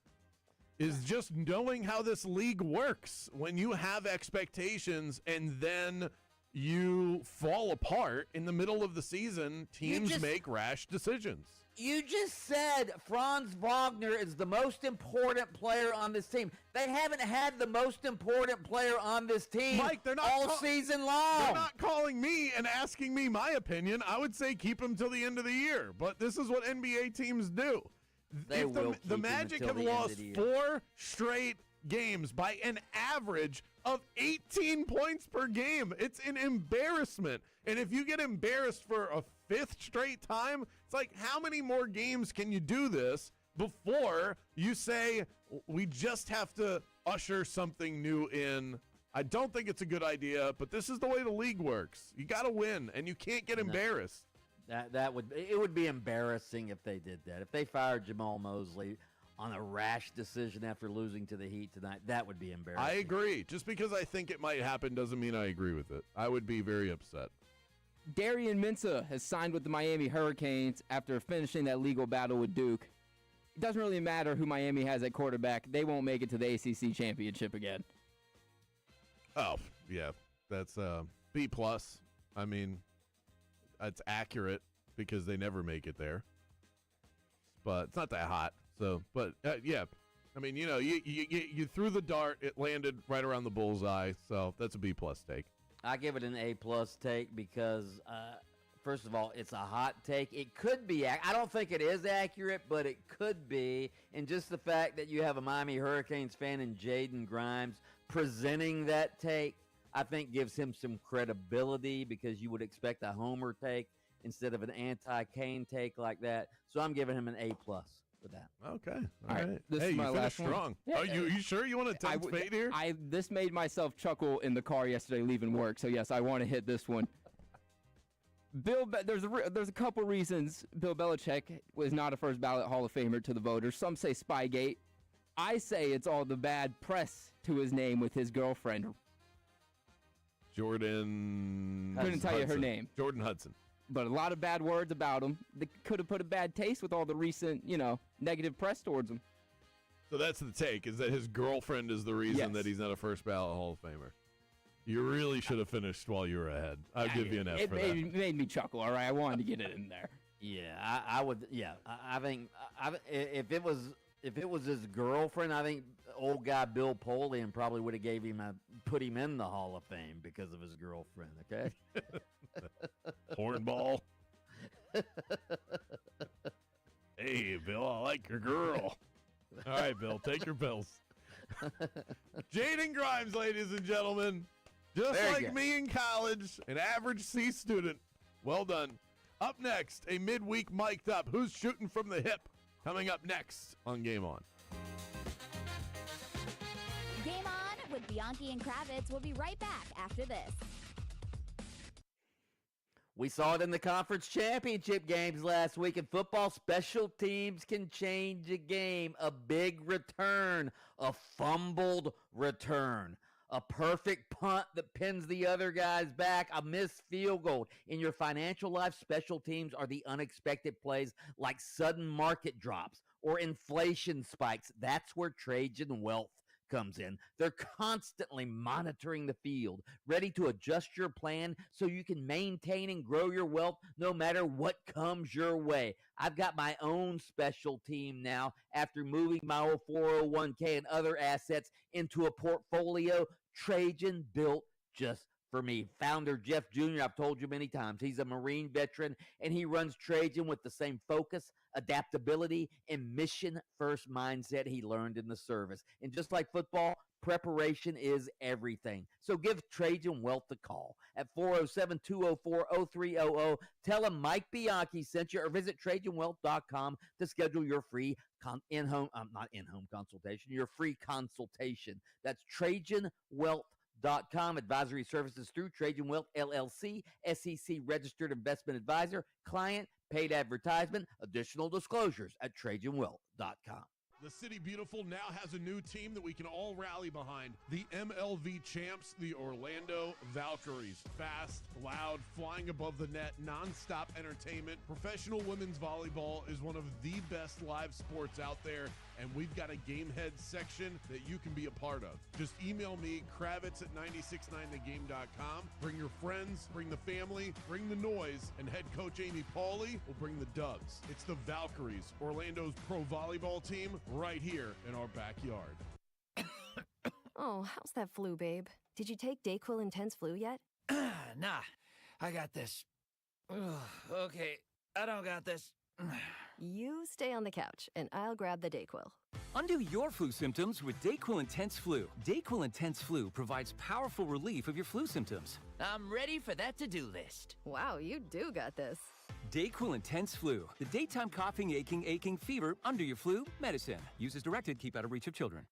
Is just knowing how this league works. When you have expectations and then you fall apart in the middle of the season, teams make rash decisions. You just said Franz Wagner is the most important player on this team. They haven't had the most important player on this team, Mike, they're not all season long. They're not calling me and asking me my opinion. I would say keep him till the end of the year. But this is what NBA teams do. The Magic have lost 4 straight games by an average of 18 points per game. It's an embarrassment. And if you get embarrassed for a 5th straight time, it's like, how many more games can you do this before you say, we just have to usher something new in? I don't think it's a good idea, but this is the way the league works. You got to win, and you can't get embarrassed. It would be embarrassing if they did that. If they fired Jamal Mosley on a rash decision after losing to the Heat tonight, that would be embarrassing. I agree. Just because I think it might happen doesn't mean I agree with it. I would be very upset. Darian Mensah has signed with the Miami Hurricanes after finishing that legal battle with Duke. It doesn't really matter who Miami has at quarterback. They won't make it to the ACC championship again. Oh, yeah. That's B+. I mean, it's accurate because they never make it there. But it's not that hot. So, but yeah. I mean, you threw the dart. It landed right around the bullseye. So that's a B+ take. I give it an A+ take because, first of all, it's a hot take. It could be. I don't think it is accurate, but it could be. And just the fact that you have a Miami Hurricanes fan and Jaden Grimes presenting that take, I think gives him some credibility because you would expect a homer take instead of an anti-Kane take like that. So I'm giving him an A+ for that. Okay. All right. This hey, is my you last finished strong. one. Are you sure you want to tempt fate here? This made myself chuckle in the car yesterday leaving work. So yes, I want to hit this one. There's a couple reasons Bill Belichick was not a first ballot Hall of Famer to the voters. Some say Spygate. I say it's all the bad press to his name with his girlfriend. Jordan. Couldn't tell you her name. Jordan Hudson. But a lot of bad words about him. They could have put a bad taste with all the recent, negative press towards him. So that's the take, is that his girlfriend is the reason that he's not a first ballot Hall of Famer. You really should have finished while you were ahead. I'll give you an F for that. It made me chuckle, all right? I wanted to get it in there. Yeah, I would. Yeah, I think if it was his girlfriend, I think old guy Bill Polian probably would have put him in the Hall of Fame because of his girlfriend. Okay. Hornball. Hey, Bill, I like your girl. All right, Bill, take your pills. Jaden Grimes, ladies and gentlemen. Just Very like good. me in college, an average C student. Well done. Up next, a midweek mic'd up. Who's shooting from the hip? Coming up next on Game On. Game On with Bianchi and Kravitz. We'll be right back after this. We saw it in the conference championship games last week. In football, special teams can change a game. A big return, a fumbled return, a perfect punt that pins the other guys back, a missed field goal. In your financial life, special teams are the unexpected plays like sudden market drops or inflation spikes. That's where Trajan Wealth comes in. They're constantly monitoring the field, ready to adjust your plan so you can maintain and grow your wealth no matter what comes your way. I've got my own special team now after moving my old 401k and other assets into a portfolio Trajan built just for me. Founder Jeff Jr., I've told you many times, he's a Marine veteran, and he runs Trajan with the same focus, adaptability, and mission-first mindset he learned in the service. And just like football, preparation is everything. So give Trajan Wealth a call at 407-204-0300. Tell him Mike Bianchi sent you, or visit TrajanWealth.com to schedule your free consultation, your free consultation. That's TrajanWealth.com. Advisory services through Trajan Wealth LLC, SEC registered investment advisor, client, paid advertisement, additional disclosures at TrajanWealth.com. The City Beautiful now has a new team that we can all rally behind. The MLV champs, the Orlando Valkyries. Fast, loud, flying above the net, nonstop entertainment. Professional women's volleyball is one of the best live sports out there, and we've got a game head section that you can be a part of. Just email me, Kravitz at 969thegame.com. Bring your friends, bring the family, bring the noise, and head coach Amy Pauley will bring the dubs. It's the Valkyries, Orlando's pro volleyball team, right here in our backyard. Oh, how's that flu, babe? Did you take Dayquil Intense Flu yet? Nah, I got this. Ugh, okay, I don't got this. You stay on the couch, and I'll grab the Dayquil. Undo your flu symptoms with Dayquil Intense Flu. Dayquil Intense Flu provides powerful relief of your flu symptoms. I'm ready for that to-do list. Wow, you do got this. Dayquil Intense Flu. The daytime coughing, aching, fever, under your flu, medicine. Use as directed, keep out of reach of children.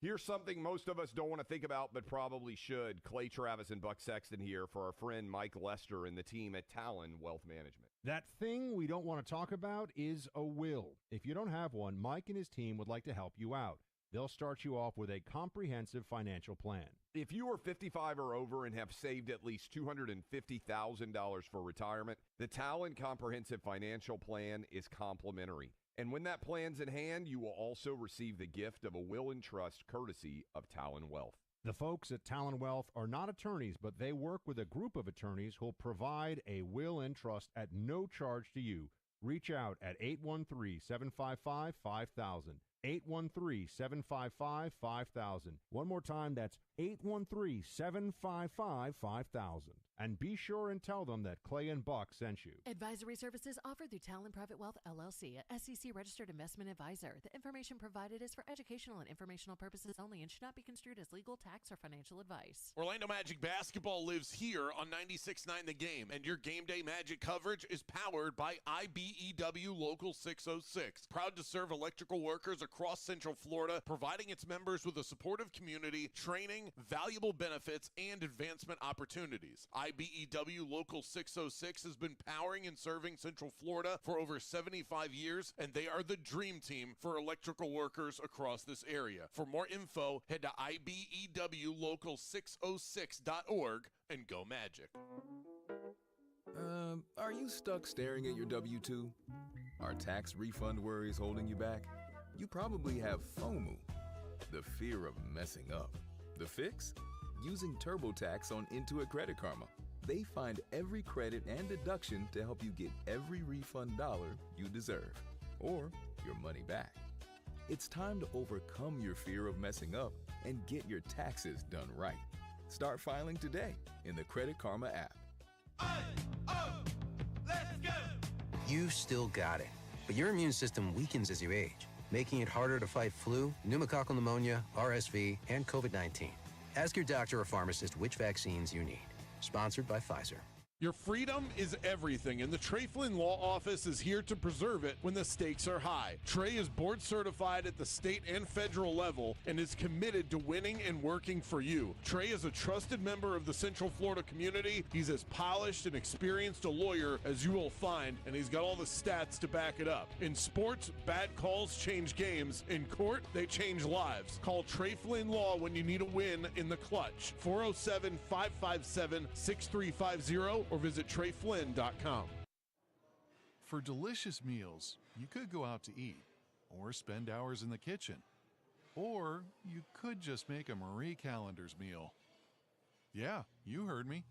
Here's something most of us don't want to think about, but probably should. Clay Travis and Buck Sexton here for our friend Mike Lester and the team at Talon Wealth Management. That thing we don't want to talk about is a will. If you don't have one, Mike and his team would like to help you out. They'll start you off with a comprehensive financial plan. If you are 55 or over and have saved at least $250,000 for retirement, the Talon Comprehensive Financial Plan is complimentary. And when that plan's in hand, you will also receive the gift of a will and trust courtesy of Talon Wealth. The folks at Talon Wealth are not attorneys, but they work with a group of attorneys who'll provide a will and trust at no charge to you. Reach out at 813-755-5000. 813-755-5000. One more time, that's 813-755-5000. And be sure and tell them that Clay and Buck sent you. Advisory services offered through Talon Private Wealth LLC, a SEC registered investment advisor. The information provided is for educational and informational purposes only and should not be construed as legal, tax, or financial advice. Orlando Magic basketball lives here on 96.9 The Game, and your game day Magic coverage is powered by IBEW Local 606. Proud to serve electrical workers across Central Florida, providing its members with a supportive community, training, valuable benefits, and advancement opportunities. IBEW Local 606 has been powering and serving Central Florida for over 75 years, and they are the dream team for electrical workers across this area. For more info, head to IBEWLocal606.org and go Magic. Are you stuck staring at your W-2? Are tax refund worries holding you back? You probably have FOMO, the fear of messing up. The fix? Using TurboTax on Intuit Credit Karma. They find every credit and deduction to help you get every refund dollar you deserve, or your money back. It's time to overcome your fear of messing up and get your taxes done right. Start filing today in the Credit Karma app. You still got it, but your immune system weakens as you age. making it harder to fight flu, pneumococcal pneumonia, RSV, and COVID-19. Ask your doctor or pharmacist which vaccines you need. Sponsored by Pfizer. Your freedom is everything, and the Trey Flynn Law Office is here to preserve it when the stakes are high. Trey is board certified at the state and federal level and is committed to winning and working for you. Trey is a trusted member of the Central Florida community. He's as polished and experienced a lawyer as you will find, and he's got all the stats to back it up. In sports, bad calls change games. In court, they change lives. Call Trey Flynn Law when you need a win in the clutch. 407-557-6350 or visit TreyFlynn.com. For delicious meals, you could go out to eat or spend hours in the kitchen. Or you could just make a Marie Callender's meal. Yeah, you heard me.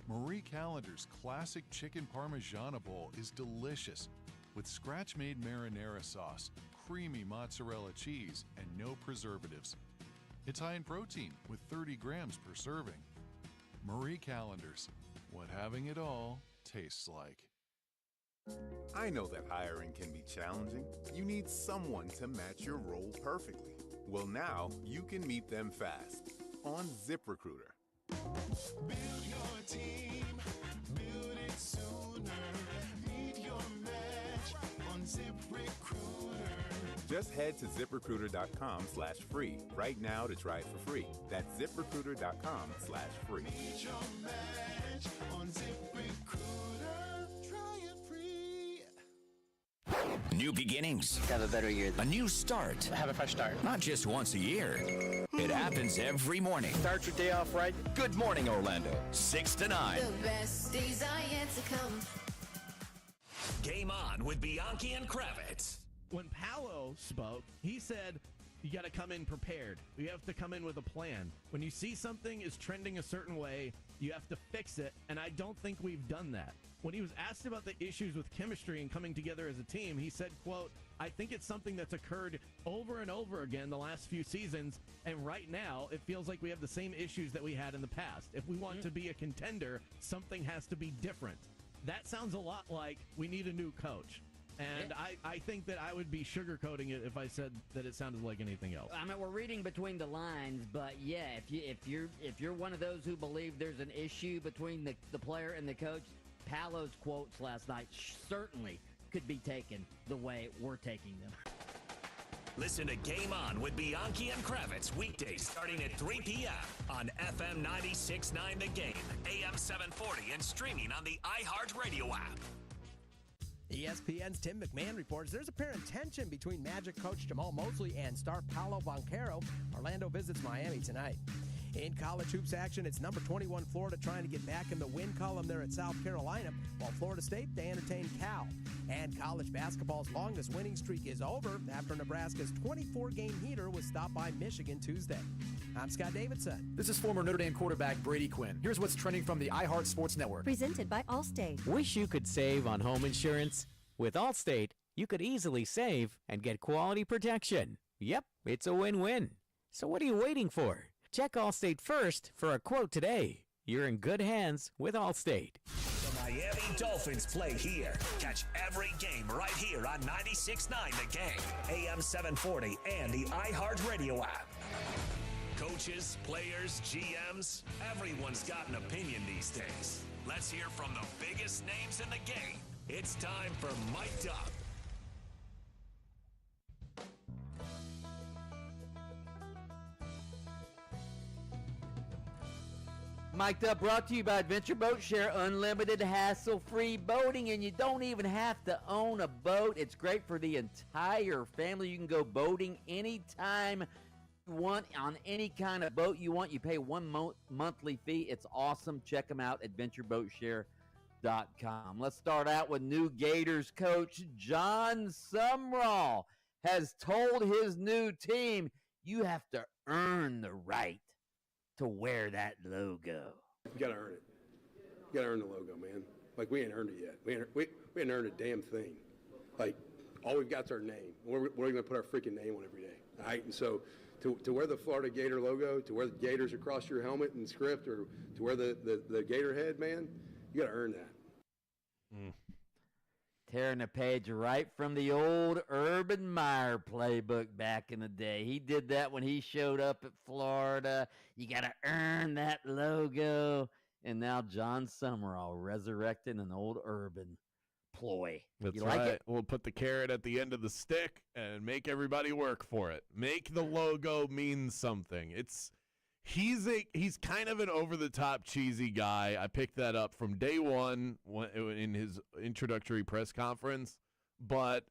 Marie Callender's classic chicken Parmigiana bowl is delicious with scratch-made marinara sauce, creamy mozzarella cheese, and no preservatives. It's high in protein with 30 grams per serving. Marie Callender's. What having it all tastes like. I know that hiring can be challenging. You need someone to match your role perfectly. Well, now you can meet them fast on ZipRecruiter. Build your team, build it sooner. Meet your match on ZipRecruiter. Just head to ZipRecruiter.com/free right now to try it for free. That's ZipRecruiter.com/free. Meet your match on ZipRecruiter. Try it free. New beginnings. Have a better year. A new start. Have a fresh start. Not just once a year. It happens every morning. Start your day off right. Good morning, Orlando. 6 to 9. The best days are yet to come. Game on with Bianchi and Kravitz. When Paolo spoke, he said, you got to come in prepared. You have to come in with a plan. When you see something is trending a certain way, you have to fix it, and I don't think we've done that. When he was asked about the issues with chemistry and coming together as a team, he said, quote, I think it's something that's occurred over and over again the last few seasons, and right now it feels like we have the same issues that we had in the past. If we want to be a contender, something has to be different. That sounds a lot like we need a new coach. And I think that I would be sugarcoating it if I said that it sounded like anything else. I mean, we're reading between the lines, but yeah, if you're one of those who believe there's an issue between the player and the coach, Paolo's quotes last night certainly could be taken the way we're taking them. Listen to Game On with Bianchi and Kravitz weekdays starting at 3 p.m. on FM 96.9 The Game, AM 740, and streaming on the iHeartRadio app. ESPN's Tim McMahon reports there's apparent tension between Magic coach Jamal Mosley and star Paolo Banchero. Orlando visits Miami tonight. In college hoops action, it's number 21 Florida trying to get back in the win column there at South Carolina, while Florida State, they entertain Cal. And college basketball's longest winning streak is over after Nebraska's 24-game heater was stopped by Michigan Tuesday. I'm Scott Davidson. This is former Notre Dame quarterback Brady Quinn. Here's what's trending from the iHeart Sports Network. Presented by Allstate. Wish you could save on home insurance? With Allstate, you could easily save and get quality protection. Yep, it's a win-win. So what are you waiting for? Check Allstate first for a quote today. You're in good hands with Allstate. The Miami Dolphins play here. Catch every game right here on 96.9 The Game, AM 740, and the iHeartRadio app. Coaches, players, GMs, everyone's got an opinion these days. Let's hear from the biggest names in the game. It's time for Mic'd Up. Mic'd Up brought to you by Adventure Boat Share, unlimited hassle-free boating, and you don't even have to own a boat. It's great for the entire family. You can go boating anytime you want on any kind of boat you want. You pay one monthly fee. It's awesome. Check them out, adventureboatshare.com. Let's start out with new Gators coach John Sumrall has told his new team, you have to earn the right to wear that logo. You got to earn it. You got to earn the logo, man. Like, we ain't earned it yet. We ain't earned a damn thing. Like, all we've got is our name. We're going to put our freaking name on every day. All right? And so to wear the Florida Gator logo, to wear the Gators across your helmet and script, or to wear the Gator head, man, you got to earn that. Tearing a page right from the old Urban Meyer playbook back in the day. He did that when he showed up at Florida. You got to earn that logo. And now John Summerall resurrecting an old Urban ploy. That's you like right. it? We'll put the carrot at the end of the stick and make everybody work for it. Make the logo mean something. He's kind of an over-the-top cheesy guy. I picked that up from day one in his introductory press conference. But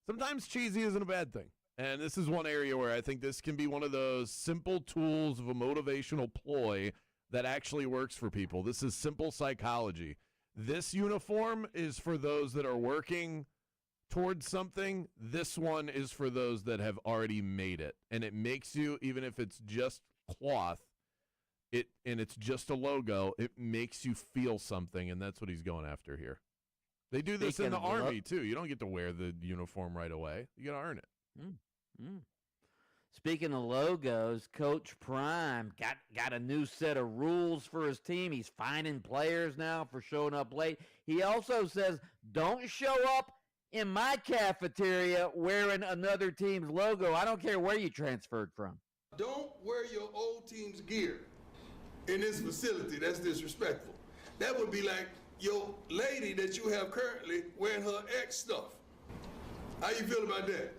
sometimes cheesy isn't a bad thing. And this is one area where I think this can be one of those simple tools of a motivational ploy that actually works for people. This is simple psychology. This uniform is for those that are working towards something. This one is for those that have already made it. And it makes you, even if it's just cloth, and it's just a logo, it makes you feel something, and that's what he's going after here. They do this in the Army, too. You don't get to wear the uniform right away. You got to earn it. Speaking of logos, Coach Prime got a new set of rules for his team. He's fining players now for showing up late. He also says, don't show up in my cafeteria wearing another team's logo. I don't care where you transferred from. Don't wear your old team's gear in this facility. That's disrespectful. That would be like your lady that you have currently wearing her ex stuff. How you feel about that?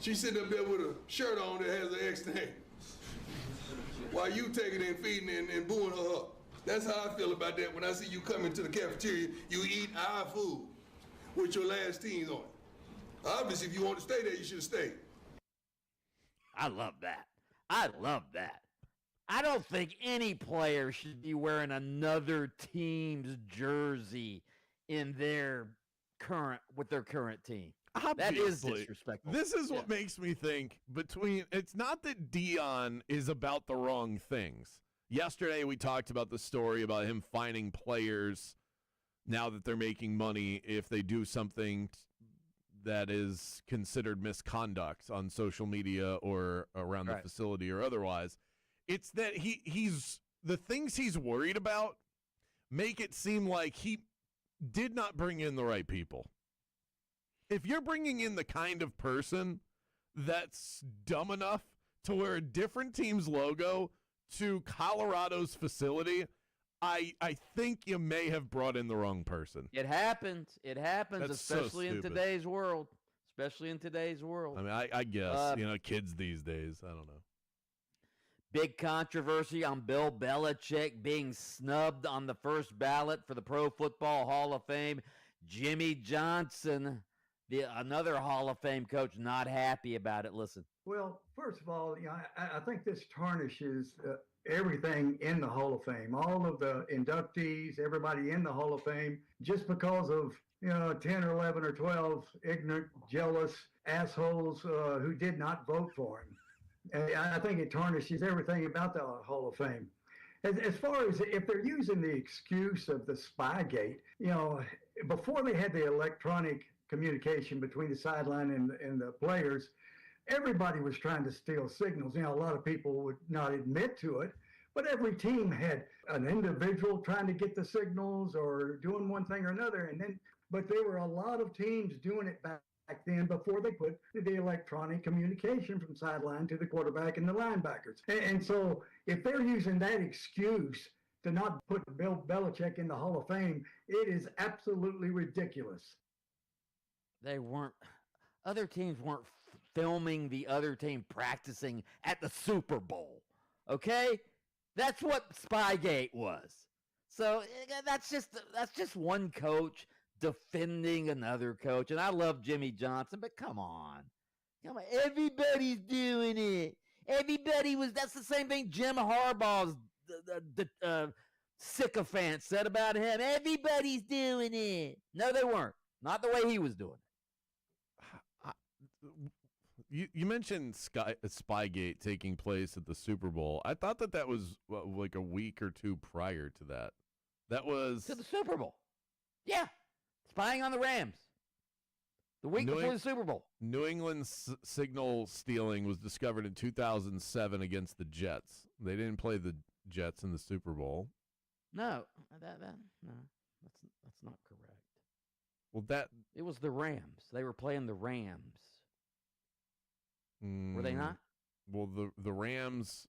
She's sitting up there with a shirt on that has her ex name. While you taking and feeding and booing her up. That's how I feel about that. When I see you come into the cafeteria, you eat our food with your last teams on it. Obviously, if you want to stay there, you should have stayed. I love that. I love that. I don't think any player should be wearing another team's jersey in their current team. That is Obviously. disrespectful. This is what makes me think it's not that Dion is about the wrong things. Yesterday we talked about the story about him fining players now that they're making money if they do something that is considered misconduct on social media or around the facility or otherwise. It's that he's the things he's worried about make it seem like he did not bring in the right people. If you're bringing in the kind of person that's dumb enough to wear a different team's logo to Colorado's facility, I think you may have brought in the wrong person. It happens. That's especially so in stupid. today's world. Especially in today's world. I mean, I guess, kids these days, I don't know. Big controversy on Bill Belichick being snubbed on the first ballot for the Pro Football Hall of Fame. Jimmy Johnson, another Hall of Fame coach, not happy about it. Listen. Well, first of all, I think this tarnishes everything in the Hall of Fame. All of the inductees, everybody in the Hall of Fame, just because of 10 or 11 or 12 ignorant, jealous assholes who did not vote for him. And I think it tarnishes everything about the Hall of Fame. As far as if they're using the excuse of the Spygate, before they had the electronic communication between the sideline and the players, everybody was trying to steal signals. A lot of people would not admit to it, but every team had an individual trying to get the signals or doing one thing or another. But there were a lot of teams doing it back then before they put the electronic communication from sideline to the quarterback and the linebackers. And so if they're using that excuse to not put Bill Belichick in the Hall of Fame, it is absolutely ridiculous. Other teams weren't filming the other team practicing at the Super Bowl. Okay? That's what Spygate was. So that's just one coach defending another coach. And I love Jimmy Johnson, but come on. Everybody's doing it. That's the same thing Jim Harbaugh's the sycophant said about him. Everybody's doing it. No, they weren't. Not the way he was doing it. You mentioned Spygate taking place at the Super Bowl. I thought that was like a week or two prior to that. That was to the Super Bowl. Yeah. Spying on the Rams. The week before the Super Bowl. New England's signal stealing was discovered in 2007 against the Jets. They didn't play the Jets in the Super Bowl. No, no, that's not correct. Well, it was the Rams. They were playing the Rams. Were they not? Well, the Rams.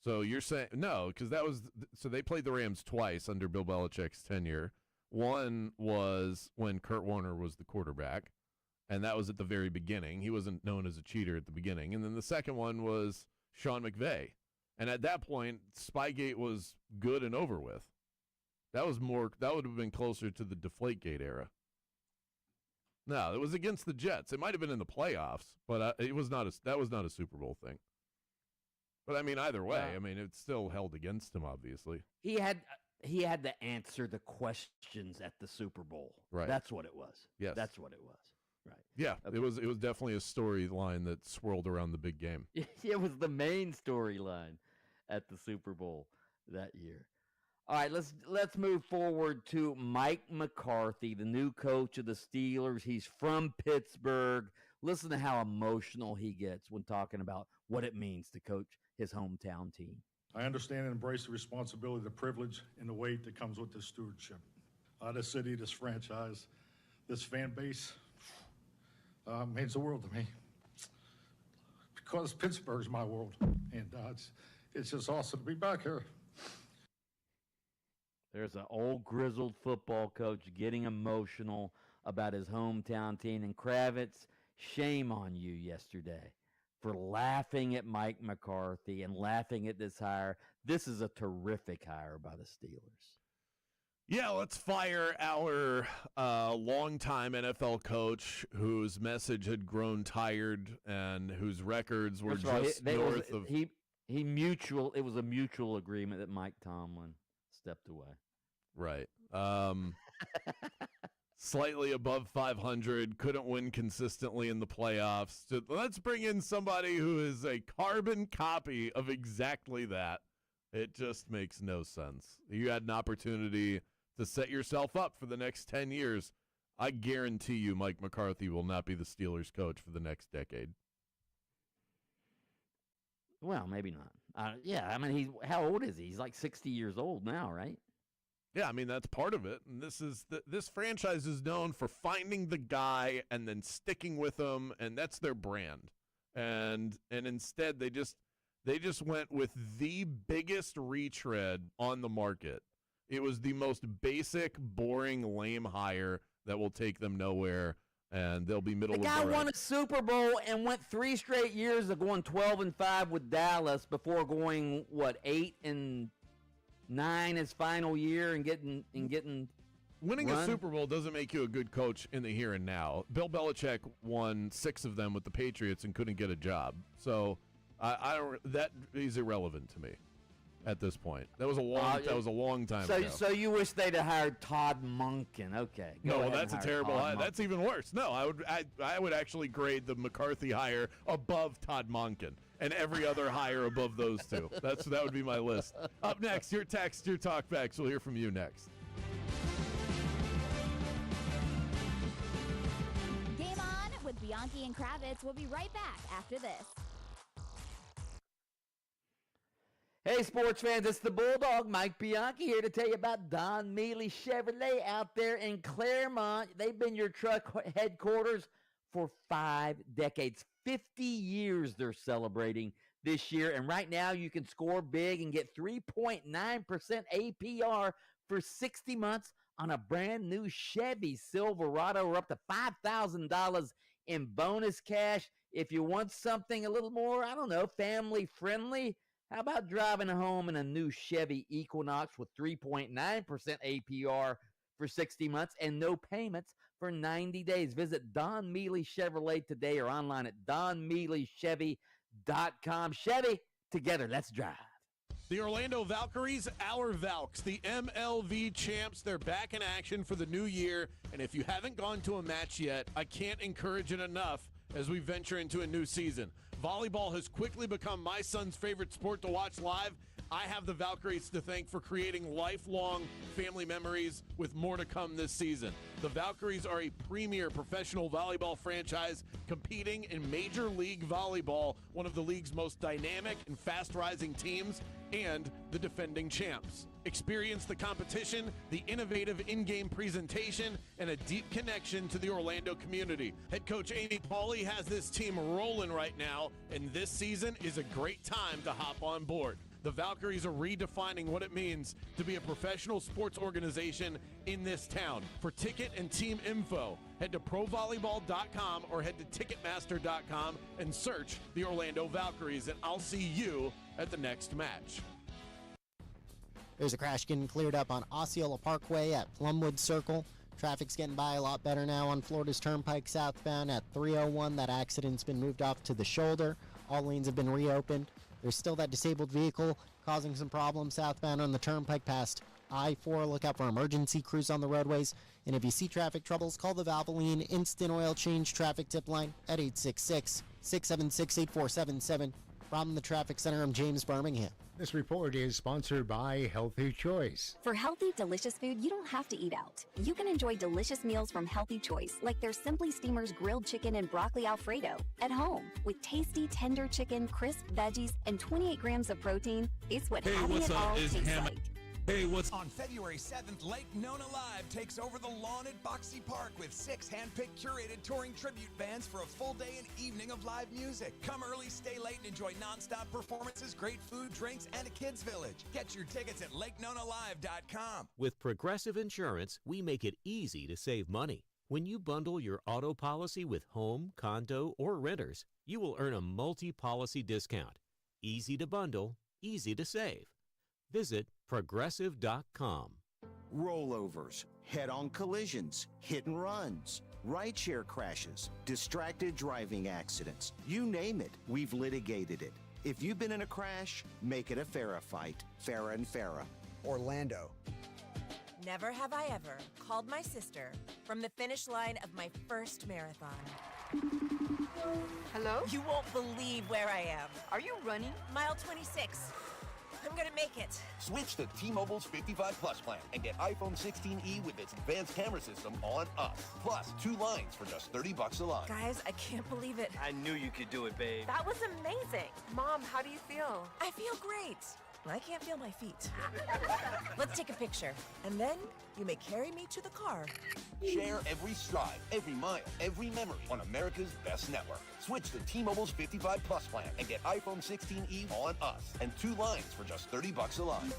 So you're saying no, because that was so they played the Rams twice under Bill Belichick's tenure. One was when Kurt Warner was the quarterback, and that was at the very beginning. He wasn't known as a cheater at the beginning. And then the second one was Sean McVay. And at that point, Spygate was good and over with. That would have been closer to the Deflategate era. No, it was against the Jets. It might have been in the playoffs, but that was not a Super Bowl thing. But I mean, either way, I mean, it's still held against him, obviously. He had to answer the questions at the Super Bowl. Right. That's what it was. Yes. That's what it was. Right. Yeah, Okay. it was definitely a storyline that swirled around the big game. It was the main storyline at the Super Bowl that year. All right, let's move forward to Mike McCarthy, the new coach of the Steelers. He's from Pittsburgh. Listen to how emotional he gets when talking about what it means to coach his hometown team. I understand and embrace the responsibility, the privilege, and the weight that comes with this stewardship. This city, this franchise, this fan base means the world to me. Because Pittsburgh's my world, and it's just awesome to be back here. There's an old grizzled football coach getting emotional about his hometown team. And Kravitz, shame on you yesterday for laughing at Mike McCarthy and laughing at this hire. This is a terrific hire by the Steelers. Yeah, let's fire our longtime NFL coach whose message had grown tired and whose records were just north of. It was a mutual agreement that Mike Tomlin stepped away. Right. Slightly above 500, couldn't win consistently in the playoffs. So let's bring in somebody who is a carbon copy of exactly that. It just makes no sense. You had an opportunity to set yourself up for the next 10 years. I guarantee you Mike McCarthy will not be the Steelers coach for the next decade. Well, maybe not. Yeah, I mean, how old is he? He's like 60 years old now, right? Yeah, I mean, that's part of it. And this franchise is known for finding the guy and then sticking with him, and that's their brand. And instead, they just went with the biggest retread on the market. It was the most basic, boring, lame hire that will take them nowhere, and they'll be middle of the road. The guy won a Super Bowl and went 3 straight years of going 12-5 with Dallas before going 8-9 his final year and getting winning run. a Super Bowl doesn't make you a good coach in the here and now. Bill Belichick won 6 of them with the Patriots and couldn't get a job. So that is irrelevant to me at this point. That was a long time ago. So you wish they'd have hired Todd Monken? Okay. No, that's a terrible hire. That's even worse. No, I would actually grade the McCarthy hire above Todd Monken and every other hire above those two. That would be my list. Up next, your text, your talkbacks. We'll hear from you next. Game on with Bianchi and Kravitz. We'll be right back after this. Hey, sports fans, it's the Bulldog, Mike Bianchi, here to tell you about Don Mealy Chevrolet out there in Claremont. They've been your truck headquarters for 5 decades. 50 years they're celebrating this year, and right now you can score big and get 3.9% APR for 60 months on a brand new Chevy Silverado, or up to $5,000 in bonus cash. If you want something a little more, family friendly, how about driving home in a new Chevy Equinox with 3.9% APR for 60 months and no payments for 90 days? Visit Don Mealy Chevrolet today or online at donmealychevy.com. Chevy, together, let's drive. The Orlando Valkyries, our Valks, the MLV champs, they're back in action for the new year. And if you haven't gone to a match yet, I can't encourage it enough as we venture into a new season. Volleyball has quickly become my son's favorite sport to watch live. I have the Valkyries to thank for creating lifelong family memories with more to come this season. The Valkyries are a premier professional volleyball franchise competing in Major League Volleyball, one of the league's most dynamic and fast-rising teams, and the defending champs. Experience the competition, the innovative in-game presentation, and a deep connection to the Orlando community. Head coach Amy Pauley has this team rolling right now, and this season is a great time to hop on board. The Valkyries are redefining what it means to be a professional sports organization in this town. For ticket and team info, head to provolleyball.com or head to ticketmaster.com and search the Orlando Valkyries, and I'll see you at the next match. There's a crash getting cleared up on Osceola Parkway at Plumwood Circle. Traffic's getting by a lot better now on Florida's Turnpike southbound at 301. That accident's been moved off to the shoulder. All lanes have been reopened. There's still that disabled vehicle causing some problems southbound on the Turnpike past I-4. Look out for emergency crews on the roadways. And if you see traffic troubles, call the Valvoline Instant Oil Change Traffic Tip Line at 866-676-8477. From the Traffic Center, I'm James Birmingham. This report is sponsored by Healthy Choice. For healthy, delicious food, you don't have to eat out. You can enjoy delicious meals from Healthy Choice, like their Simply Steamers grilled chicken and broccoli Alfredo, at home. With tasty, tender chicken, crisp veggies, and 28 grams of protein, it's what having it all tastes like. Hey, what's on February 7th, Lake Nona Live takes over the lawn at Boxy Park with 6 hand-picked curated touring tribute bands for a full day and evening of live music. Come early, stay late, and enjoy non-stop performances, great food, drinks, and a kids village. Get your tickets at lakenonalive.com. With Progressive Insurance, we make it easy to save money. When you bundle your auto policy with home, condo, or renters, you will earn a multi-policy discount. Easy to bundle, easy to save. Visit Progressive.com. Rollovers, head-on collisions, hit and runs, rideshare crashes, distracted driving accidents. You name it, we've litigated it. If you've been in a crash, make it a Farah fight. Farah and Farah. Orlando. Never have I ever called my sister from the finish line of my first marathon. Hello? You won't believe where I am. Are you running? Mile 26. I'm gonna make it. Switch to T-Mobile's 55 Plus plan and get iPhone 16e with its advanced camera system on us. Plus, 2 lines for just $30 a line. Guys, I can't believe it. I knew you could do it, babe. That was amazing. Mom, how do you feel? I feel great. I can't feel my feet. Let's take a picture, and then you may carry me to the car. Share every stride, every mile, every memory on America's best network. Switch to T-Mobile's 55 Plus plan and get iPhone 16e on us and 2 lines for just $30 a line.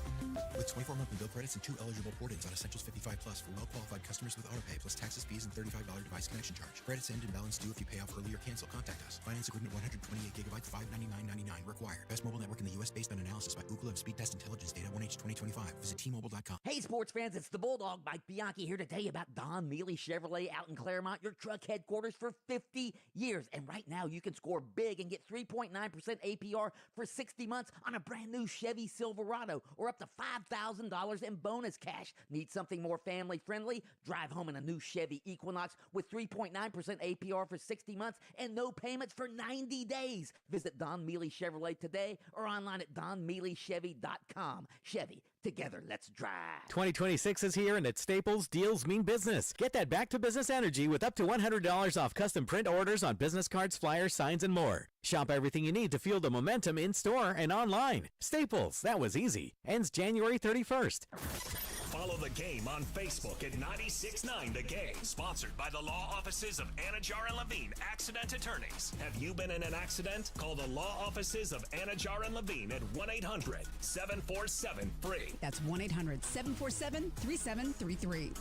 With 24 monthly bill credits and 2 eligible port-ins on Essentials 55 Plus for well-qualified customers with autopay plus taxes, fees, and $35 device connection charge. Credits end and balance due if you pay off early or cancel. Contact us. Finance agreement 128 gigabytes, $599.99 required. Best mobile network in the U.S. based on analysis by Ookla of Speed Test Intelligence Data 1H 2025. Visit T-Mobile.com. Hey, sports fans, it's the Bulldog Mike Bianchi here to tell you about Don Mealy Chevrolet out in Claremont, your truck headquarters for 50 years. And right now, you can score big and get 3.9% APR for 60 months on a brand new Chevy Silverado or up to $5,000 in bonus cash. Need something more family friendly? Drive home in a new Chevy Equinox with 3.9% APR for 60 months and no payments for 90 days. Visit Don Mealy Chevrolet today or online at donmealychevy.com. Chevy, together, let's drive. 2026 is here, and at Staples, deals mean business. Get that back-to-business energy with up to $100 off custom print orders on business cards, flyers, signs, and more. Shop everything you need to feel the momentum in-store and online. Staples, that was easy. Ends January 31st. Follow the game on Facebook at 96.9 The Game. Sponsored by the law offices of Anajar and Levine, accident attorneys. Have you been in an accident? Call the law offices of Anajar and Levine at 1-800-747-FREE. That's 1-800-747-3733.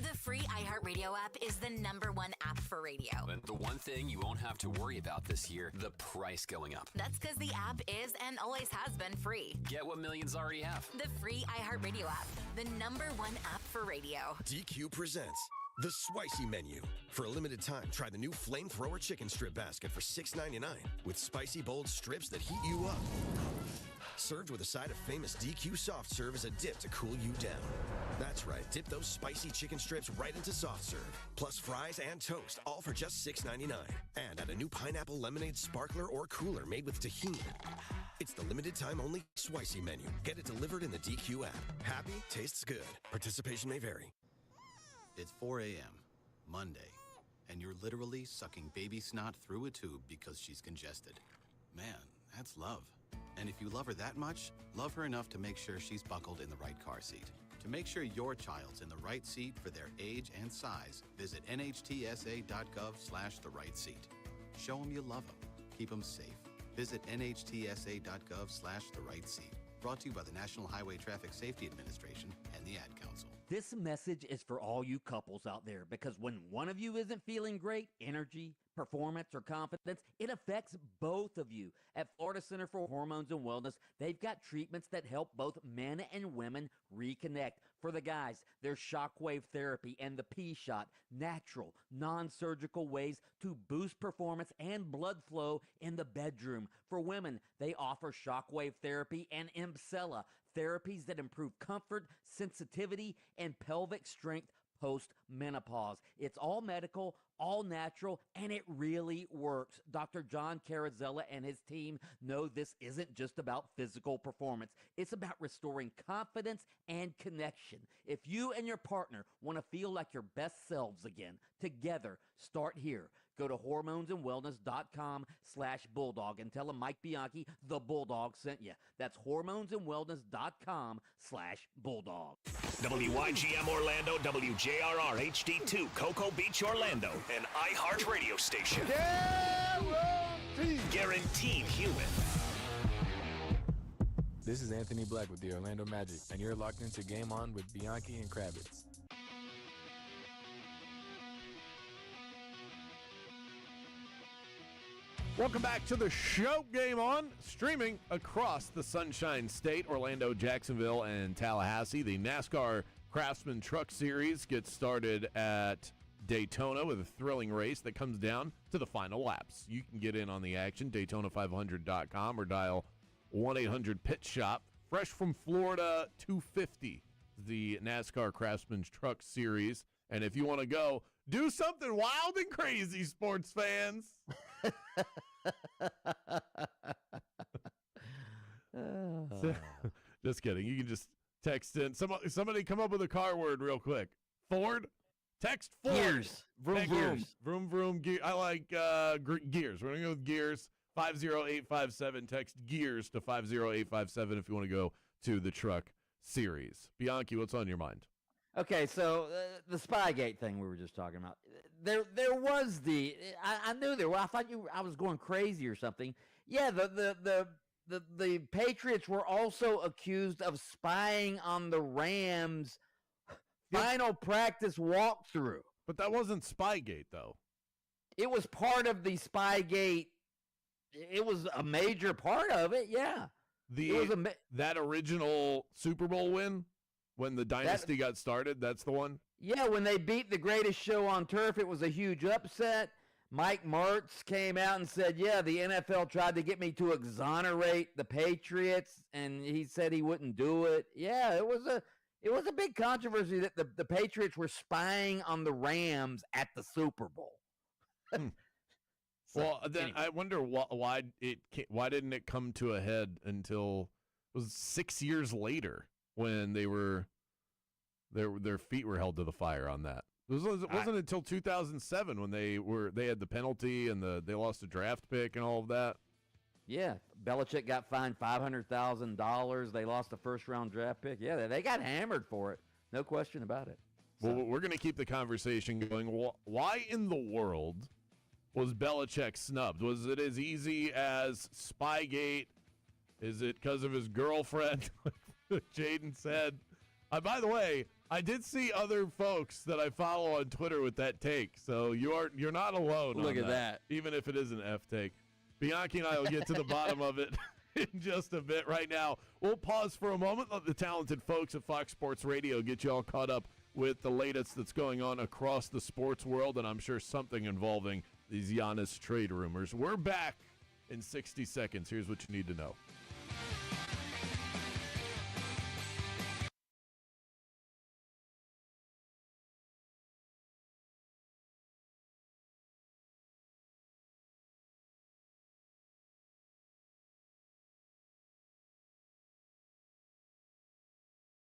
The free iHeartRadio app is the #1 app for radio. And the one thing you won't have to worry about this year, the price going up. That's because the app is and always has been free. Get what millions already have. The free iHeartRadio app, the #1 app for radio. DQ presents the Spicy Menu. For a limited time, try the new Flamethrower Chicken Strip Basket for $6.99 with spicy, bold strips that heat you up. Served with a side of famous DQ soft serve as a dip to cool you down. That's right, dip those spicy chicken strips right into soft serve, plus fries and toast, all for just $6.99. And add a new pineapple lemonade sparkler or cooler made with tahini. It's the limited time only Spicy menu. Get it delivered in the DQ app. Happy tastes good. Participation may vary. It's 4 a.m., Monday, and you're literally sucking baby snot through a tube because she's congested. Man, that's love. And if you love her that much, love her enough to make sure she's buckled in the right car seat. To make sure your child's in the right seat for their age and size, visit nhtsa.gov/the right seat. Show them you love them. Keep them safe. Visit nhtsa.gov/the right seat. Brought to you by the National Highway Traffic Safety Administration and the Ad Council. This message is for all you couples out there because when one of you isn't feeling great, energy, performance, or confidence, it affects both of you. At Florida Center for Hormones and Wellness, they've got treatments that help both men and women reconnect. For the guys, there's shockwave therapy and the P-Shot, natural, non-surgical ways to boost performance and blood flow in the bedroom. For women, they offer shockwave therapy and Emcella, therapies that improve comfort, sensitivity, and pelvic strength post-menopause. It's all medical, all natural, and it really works. Dr. John Carrizzella and his team know this isn't just about physical performance. It's about restoring confidence and connection. If you and your partner want to feel like your best selves again, together, start here. Go to hormonesandwellness.com/bulldog and tell them Mike Bianchi, the Bulldog, sent you. That's hormonesandwellness.com/bulldog. WYGM Orlando, WJRR HD2, Cocoa Beach, Orlando, an iHeart radio station. Guaranteed human. This is Anthony Black with the Orlando Magic, and you're locked into Game On with Bianchi and Kravitz. Welcome back to the show. Game On, streaming across the Sunshine State, Orlando, Jacksonville, and Tallahassee. The NASCAR Craftsman Truck Series gets started at Daytona with a thrilling race that comes down to the final laps. You can get in on the action, Daytona500.com, or dial 1-800-PIT-SHOP. Fresh from Florida, 250, the NASCAR Craftsman Truck Series. And if you want to go, do something wild and crazy, sports fans. Just kidding. You can just text in. Somebody come up with a car word real quick. Ford. Text Ford. Gears. Vroom, vroom. Vroom, vroom. I like gears. We're going to go with gears. 50857. Text gears to 50857 if you want to go to the truck series. Bianchi, what's on your mind? Okay, so the Spygate thing we were just talking about. There was I knew there. Well, I thought I was going crazy or something. Yeah, the Patriots were also accused of spying on the Rams' final practice walkthrough. But that wasn't Spygate, though. It was part of the Spygate. It was a major part of it. Yeah. That original Super Bowl win. When the dynasty got started, that's the one? Yeah, when they beat the greatest show on turf, it was a huge upset. Mike Martz came out and said, yeah, the NFL tried to get me to exonerate the Patriots, and he said he wouldn't do it. Yeah, it was a big controversy that the Patriots were spying on the Rams at the Super Bowl. Well, then anyway. I wonder why didn't it come to a head until it was 6 years later? When their feet were held to the fire on that. It wasn't until 2007 when they had the penalty and they lost a draft pick and all of that. Yeah, Belichick got fined $500,000. They lost a first-round draft pick. Yeah, they got hammered for it. No question about it. So. Well, we're going to keep the conversation going. Why in the world was Belichick snubbed? Was it as easy as Spygate? Is it because of his girlfriend? Jaden said. By the way, I did see other folks that I follow on Twitter with that take, so you're not alone. Look at that. Even if it is an F take. Bianchi and I will get to the bottom of it in just a bit. Right now, we'll pause for a moment. Let the talented folks at Fox Sports Radio get you all caught up with the latest that's going on across the sports world, and I'm sure something involving these Giannis trade rumors. We're back in 60 seconds. Here's what you need to know.